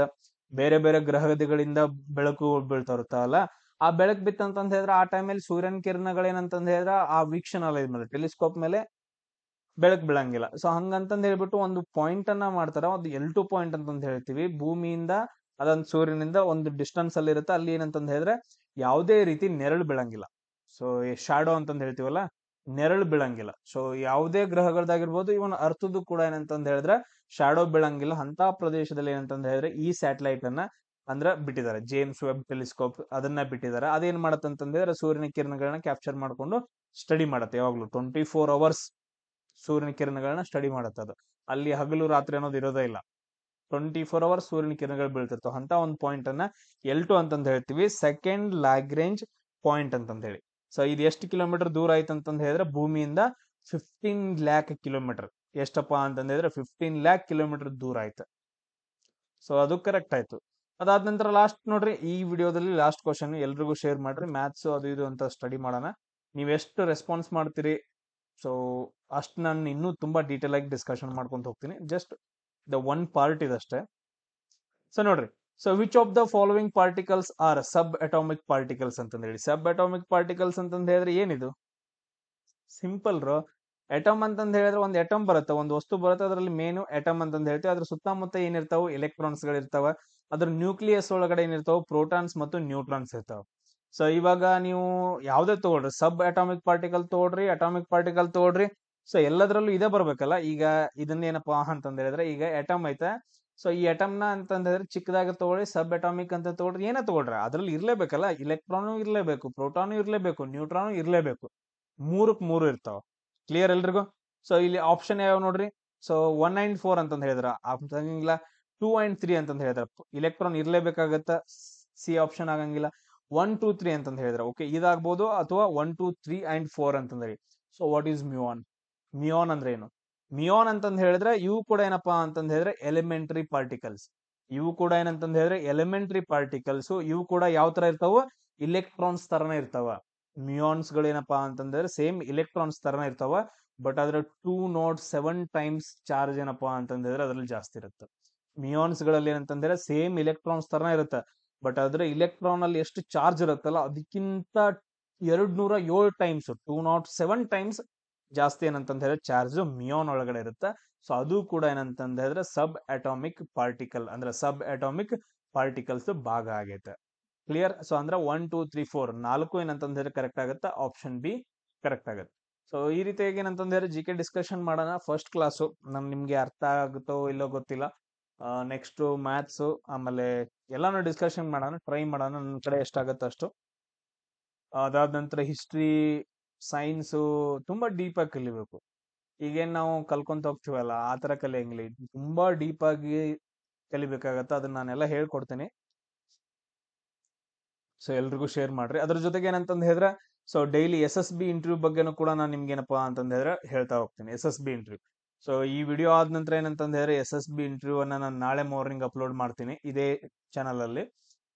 ಬೇರೆ ಬೇರೆ ಗ್ರಹಗಳಿಂದ ಬೆಳಕು ಬೀಳ್ತಾ ಇರುತ್ತಲ್ಲ, ಆ ಬೆಳಕ್ ಬಿತ್ತಂತಂದ್ ಹೇಳಿದ್ರೆ ಆ ಟೈಮಲ್ಲಿ ಸೂರ್ಯನ ಕಿರಣಗಳೇನಂತಂದ್ ಹೇಳಿದ್ರೆ ಆ ವೀಕ್ಷಣಾಲಯದ ಮೇಲೆ ಟೆಲಿಸ್ಕೋಪ್ ಮೇಲೆ ಬೆಳಕ್ ಬೀಳಂಗಿಲ್ಲ. ಸೊ ಹಂಗಂತಂದ್ ಹೇಳ್ಬಿಟ್ಟು ಒಂದು ಪಾಯಿಂಟ್ ಅನ್ನ ಮಾಡ್ತಾರ, ಒಂದು L2 ಪಾಯಿಂಟ್ ಅಂತಂದ್ ಹೇಳ್ತೀವಿ. ಭೂಮಿಯಿಂದ ಅದೊಂದು ಸೂರ್ಯನಿಂದ ಒಂದು ಡಿಸ್ಟೆನ್ಸ್ ಅಲ್ಲಿ ಇರುತ್ತೆ. ಅಲ್ಲಿ ಏನಂತಂದ್ ಹೇಳಿದ್ರೆ ಯಾವುದೇ ರೀತಿ ನೆರಳು ಬೀಳಂಗಿಲ್ಲ. ಸೊ ಶಾಡೋ ಅಂತಂದ್ ಹೇಳ್ತೀವಲ್ಲ, ನೆರಳು ಬೀಳಂಗಿಲ್ಲ. ಸೊ ಯಾವುದೇ ಗ್ರಹಗಳದಾಗಿರ್ಬೋದು, ಇವನ್ ಅರ್ಥದ್ದು ಕೂಡ ಏನಂತಂದ್ ಹೇಳಿದ್ರೆ ಶಾಡೋ ಬೀಳಂಗಿಲ್ಲ. ಅಂತ ಪ್ರದೇಶದಲ್ಲಿ ಏನಂತಂದ್ ಹೇಳಿದ್ರೆ ಈ ಸ್ಯಾಟಲೈಟ್ ಅನ್ನ ಅಂದ್ರ ಬಿಟ್ಟಿದ್ದಾರೆ, ಜೇಮ್ಸ್ ವೆಬ್ ಟೆಲಿಸ್ಕೋಪ್ ಅದನ್ನ ಬಿಟ್ಟಿದ್ದಾರೆ. ಅದೇನ್ ಮಾಡತ್ತಂತಂದ್ರೆ ಸೂರ್ಯನ ಕಿರಣಗಳನ್ನ ಕ್ಯಾಪ್ಚರ್ ಮಾಡ್ಕೊಂಡು ಸ್ಟಡಿ ಮಾಡತ್ತೆ. ಯಾವಾಗ್ಲೂ 24 ಅವರ್ಸ್ ಸೂರ್ಯನ ಕಿರಣಗಳನ್ನ ಸ್ಟಡಿ ಮಾಡತ್ತೆ. ಅದು ಅಲ್ಲಿ ಹಗಲು ರಾತ್ರಿ ಅನ್ನೋದು ಇರೋದೇ ಇಲ್ಲ, 24 ಅವರ್ಸ್ ಸೂರ್ಯನ ಕಿರಣಗಳು ಬೀಳ್ತಿರ್ತಾವ. ಅಂತ ಒಂದು ಪಾಯಿಂಟ್ ಅನ್ನ L2 ಅಂತಂದ್ ಹೇಳ್ತೀವಿ, ಸೆಕೆಂಡ್ ಲ್ಯಾಗ್ರೇಂಜ್ ಪಾಯಿಂಟ್ ಅಂತಂದ್ ಹೇಳಿ. ಸೊ ಇದು ಎಷ್ಟು ಕಿಲೋಮೀಟರ್ ದೂರ ಆಯ್ತು ಅಂತಂದ್ ಹೇಳಿದ್ರೆ ಭೂಮಿಯಿಂದ 15 ಲ್ಯಾಕ್ ಕಿಲೋಮೀಟರ್. ಎಷ್ಟಪ್ಪಾ ಅಂತಂದ್ ಹೇಳಿದ್ರೆ 15 ಲ್ಯಾಕ್ ಕಿಲೋಮೀಟರ್ ದೂರ ಆಯ್ತು. ಸೊ ಅದು ಕರೆಕ್ಟ್ ಆಯ್ತು. ಅದಾದ ನಂತರ ಲಾಸ್ಟ್ ನೋಡ್ರಿ, ಈ ವಿಡಿಯೋದಲ್ಲಿ ಲಾಸ್ಟ್ ಕ್ವಶನ್ ಎಲ್ರಿಗೂ ಶೇರ್ ಮಾಡ್ರಿ. ಮ್ಯಾಥ್ಸ್ ಅದು ಇದು ಅಂತ ಸ್ಟಡಿ ಮಾಡೋಣ. ನೀವ್ ಎಷ್ಟು ರೆಸ್ಪಾನ್ಸ್ ಮಾಡ್ತೀರಿ, ಸೊ ಅಷ್ಟು ನಾನು ಇನ್ನೂ ತುಂಬಾ ಡೀಟೇಲ್ ಆಗಿ ಡಿಸ್ಕಷನ್ ಮಾಡ್ಕೊಂತ ಹೋಗ್ತೀನಿ. ಜಸ್ಟ್ ದ ಒನ್ ಪಾರ್ಟ್ ಇದಷ್ಟೇ. ಸೊ ನೋಡ್ರಿ, so which of the following particles are subatomic particles ಅಂತಂದ್ ಹೇಳಿ. ಸಬ್ ಅಟಾಮಿಕ್ ಪಾರ್ಟಿಕಲ್ಸ್ ಅಂತಂದ್ ಹೇಳಿದ್ರೆ ಏನಿದು? Simple rho. ಎಟಮ್ ಅಂತಂದ್ ಹೇಳಿದ್ರೆ ಒಂದು ಎಟಮ್ ಬರುತ್ತೆ, ಒಂದು ವಸ್ತು ಬರುತ್ತೆ, ಅದರಲ್ಲಿ ಮೇನು ಎಟಮ್ ಅಂತಂದ್ ಹೇಳ್ತೀವಿ. ಅದ್ರ ಸುತ್ತಮುತ್ತ ಏನಿರ್ತಾವ ಎಲೆಕ್ಟ್ರಾನ್ಸ್ ಗಳಿರ್ತಾವ. ಅದ್ರ ನ್ಯೂಕ್ಲಿಯಸ್ ಒಳಗಡೆ ಏನಿರ್ತಾವ ಪ್ರೋಟಾನ್ಸ್ ಮತ್ತು ನ್ಯೂಟ್ರಾನ್ಸ್ ಇರ್ತಾವ. ಸೊ ಇವಾಗ ನೀವು ಯಾವ್ದೇ ತಗೊಳ್ರಿ, ಸಬ್ ಅಟಾಮಿಕ್ ಪಾರ್ಟಿಕಲ್ ತಗೊಳ್ರಿ, ಅಟಾಮಿಕ್ ಪಾರ್ಟಿಕಲ್ ತಗೊಳ್ರಿ, ಸೊ ಎಲ್ಲದರಲ್ಲೂ ಇದೇ ಬರ್ಬೇಕಲ್ಲ. ಈಗ ಇದನ್ನೇನಪ್ಪಾ ಅಂತಂದ್ ಹೇಳಿದ್ರೆ ಈಗ ಎಟಮ್ ಐತೆ. ಸೊ ಈ ಎಟಮ್ ನ ಅಂತಂದ್ ಹೇಳಿದ್ರೆ ಚಿಕ್ಕದಾಗ ತಗೊಳ್ಳಿ, ಸಬ್ ಅಟಾಮಿಕ್ ಅಂತ ತಗೊಳ್ರಿ, ಏನೇ ತಗೊಳ್ರಿ ಅದ್ರಲ್ಲಿ ಇರ್ಲೇಬೇಕಲ್ಲ, ಇಲೆಕ್ಟ್ರಾನು ಇರ್ಲೇಬೇಕು, ಪ್ರೋಟಾನು ಇರ್ಲೇಬೇಕು, ನ್ಯೂಟ್ರಾನು ಇರ್ಲೇಬೇಕು. ಮೂರಕ್ ಮೂರು ಇರ್ತಾವ. ಕ್ಲಿಯರ್ ಎಲ್ರಿಗೂ? ಸೊ ಇಲ್ಲಿ ಆಪ್ಷನ್ ಯಾವ ನೋಡ್ರಿ. ಸೊ 1 and 4 ಅಂತಂದ್ ಹೇಳಿದ್ರ ಆಗಂಗಿಲ್ಲ, 2 and 3 ಅಂತಂದ್ ಹೇಳಿದ್ರ ಇಲೆಕ್ಟ್ರಾನ್ ಇರ್ಲೇಬೇಕಾಗತ್ತ, ಸಿ ಆಪ್ಷನ್ ಆಗಂಗಿಲ್ಲ. 1 2 3 ಅಂತಂದ್ ಹೇಳಿದ್ರ ಓಕೆ ಇದಾಗ್ಬೋದು, ಅಥವಾ 1 2 3 and 4 ಅಂತಂದ್ ಹೇಳಿ. So what is muon? Muon ಅಂದ್ರೆ ಏನು? ಮ್ಯೂಆನ್ ಅಂತಂದ್ ಹೇಳಿದ್ರೆ ಇವು ಕೂಡ ಏನಪ್ಪಾ ಅಂತಂದ್ ಹೇಳಿದ್ರೆ ಎಲಿಮೆಂಟರಿ ಪಾರ್ಟಿಕಲ್ಸ್. ಇವು ಕೂಡ ಏನಂತಂದ್ ಹೇಳಿದ್ರೆ ಎಲಿಮೆಂಟರಿ ಪಾರ್ಟಿಕಲ್ಸ್. ಇವು ಕೂಡ ಯಾವ ತರ ಇರ್ತಾವ? ಇಲೆಕ್ಟ್ರಾನ್ಸ್ ತರನೇ ಇರ್ತಾವ. ಮ್ಯೂಆನ್ಸ್ ಗಳು ಏನಪ್ಪಾ ಅಂತಂದ್ರೆ ಸೇಮ್ ಇಲೆಕ್ಟ್ರಾನ್ಸ್ ತರನೇ ಇರ್ತಾವ, ಬಟ್ ಅದ್ರ 207 ಟೈಮ್ಸ್ ಚಾರ್ಜ್ ಏನಪ್ಪಾ ಅಂತಂದ್ರೆ ಅದ್ರಲ್ಲಿ ಜಾಸ್ತಿ ಇರುತ್ತೆ. ಮ್ಯೂಆನ್ಸ್ ಗಳಲ್ಲಿ ಏನಂತಂದ್ರೆ ಸೇಮ್ ಇಲೆಕ್ಟ್ರಾನ್ಸ್ ತರನೇ ಇರುತ್ತೆ, ಬಟ್ ಅದ್ರ ಇಲೆಕ್ಟ್ರಾನ್ ಅಲ್ಲಿ ಎಷ್ಟು ಚಾರ್ಜ್ ಇರುತ್ತಲ್ಲ ಅದಕ್ಕಿಂತ 207 ಟೈಮ್ಸ್, 207 ಟೈಮ್ಸ್ ಜಾಸ್ತಿ ಏನಂತಂದ್ ಹೇಳಿದ್ರೆ ಚಾರ್ಜ್ ಮ್ಯೂಆನ್ ಒಳಗಡೆ ಇರುತ್ತೆ. ಸೊ ಅದು ಕೂಡ ಏನಂತಂದ್ ಹೇಳಿದ್ರೆ ಸಬ್ ಅಟಾಮಿಕ್ ಪಾರ್ಟಿಕಲ್, ಅಂದ್ರೆ ಸಬ್ ಅಟಾಮಿಕ್ ಪಾರ್ಟಿಕಲ್ಸ್ ಭಾಗ ಆಗೈತೆ. ಕ್ಲಿಯರ್? ಸೊ ಅಂದ್ರೆ 1 2 3 4 ನಾಲ್ಕು ಏನಂತಂದ್ ಹೇಳಿದ್ರೆ ಕರೆಕ್ಟ್ ಆಗುತ್ತೆ, ಆಪ್ಷನ್ ಬಿ ಕರೆಕ್ಟ್ ಆಗುತ್ತೆ. ಸೊ ಈ ರೀತಿಯಾಗಿ ಏನಂತಂದ್ ಹೇಳಿದ್ರೆ ಜಿ ಕೆ ಡಿಸ್ಕಷನ್ ಮಾಡೋಣ. ಫಸ್ಟ್ ಕ್ಲಾಸು ನಿಮ್ಗೆ ಅರ್ಥ ಆಗುತ್ತೋ ಇಲ್ಲೋ ಗೊತ್ತಿಲ್ಲ. ನೆಕ್ಸ್ಟ್ ಮ್ಯಾಥ್ಸ್ ಆಮೇಲೆ ಎಲ್ಲಾನು ಡಿಸ್ಕಷನ್ ಮಾಡೋಣ, ಟ್ರೈ ಮಾಡೋಣ ನನ್ನ ಕಡೆ ಎಷ್ಟಾಗತ್ತೆ ಅಷ್ಟು. ಅದಾದ ನಂತರ ಹಿಸ್ಟ್ರಿ, ಸೈನ್ಸು ತುಂಬಾ ಡೀಪ್ ಆಗಿ ಕಲಿಬೇಕು. ಈಗೇನ್ ನಾವು ಕಲ್ಕೊಂತ ಹೋಗ್ತೀವಲ್ಲ ಆ ತರ ಕಲಿಯಂಗಿಲ್ಲ, ತುಂಬಾ ಡೀಪ್ ಆಗಿ ಕಲಿಬೇಕಾಗತ್ತ. ಅದನ್ನ ನಾನೆಲ್ಲ ಹೇಳ್ಕೊಡ್ತೀನಿ. ಸೊ ಎಲ್ರಿಗೂ ಶೇರ್ ಮಾಡ್ರಿ. ಅದ್ರ ಜೊತೆಗೆ ಏನಂತಂದ್ ಹೇಳಿದ್ರೆ ಸೊ ಡೈಲಿ SSB ಇಂಟರ್ವ್ಯೂ ಬಗ್ಗೆನೂ ಕೂಡ ನಾನು ನಿಮ್ಗೆ ಏನಪ್ಪಾ ಅಂತಂದ್ ಹೇಳಿದ್ರೆ ಹೇಳ್ತಾ ಹೋಗ್ತೀನಿ. SSB ಇಂಟರ್ವ್ಯೂ, ಸೊ ಈ ವಿಡಿಯೋ ಆದ ನಂತರ ಏನಂತಂದ್ ಹೇಳಿದ್ರೆ SSB ಇಂಟರ್ವ್ಯೂ ಅನ್ನ ನಾನು ನಾಳೆ ಮಾರ್ನಿಂಗ್ ಅಪ್ಲೋಡ್ ಮಾಡ್ತೀನಿ ಇದೇ ಚಾನಲ್ ಅಲ್ಲಿ.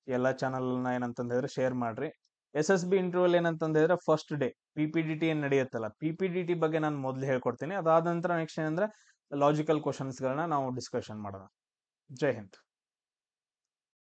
ಎಲ್ಲಾ ಚಾನಲ್ ನ ಏನಂತಂದ್ ಹೇಳಿದ್ರೆ ಶೇರ್ ಮಾಡ್ರಿ. SSB ಇಂಟರ್ವ್ಯೂ ಏನಂತಂದ್ ಹೇಳಿದ್ರೆ ಫಸ್ಟ್ ಡೇ PPDT ಏನ್ ನಡೆಯುತ್ತಲ್ಲ, PPDT ಬಗ್ಗೆ ನಾನು ಮೊದ್ಲು ಹೇಳ್ಕೊಡ್ತೀನಿ. ಅದಾದ ನಂತರ ನೆಕ್ಸ್ಟ್ ಏನಂದ್ರೆ ಲಾಜಿಕಲ್ ಕ್ವಶನ್ಸ್ ಗಳನ್ನ ನಾವು ಡಿಸ್ಕಷನ್ ಮಾಡೋಣ. ಜೈ ಹಿಂದ್.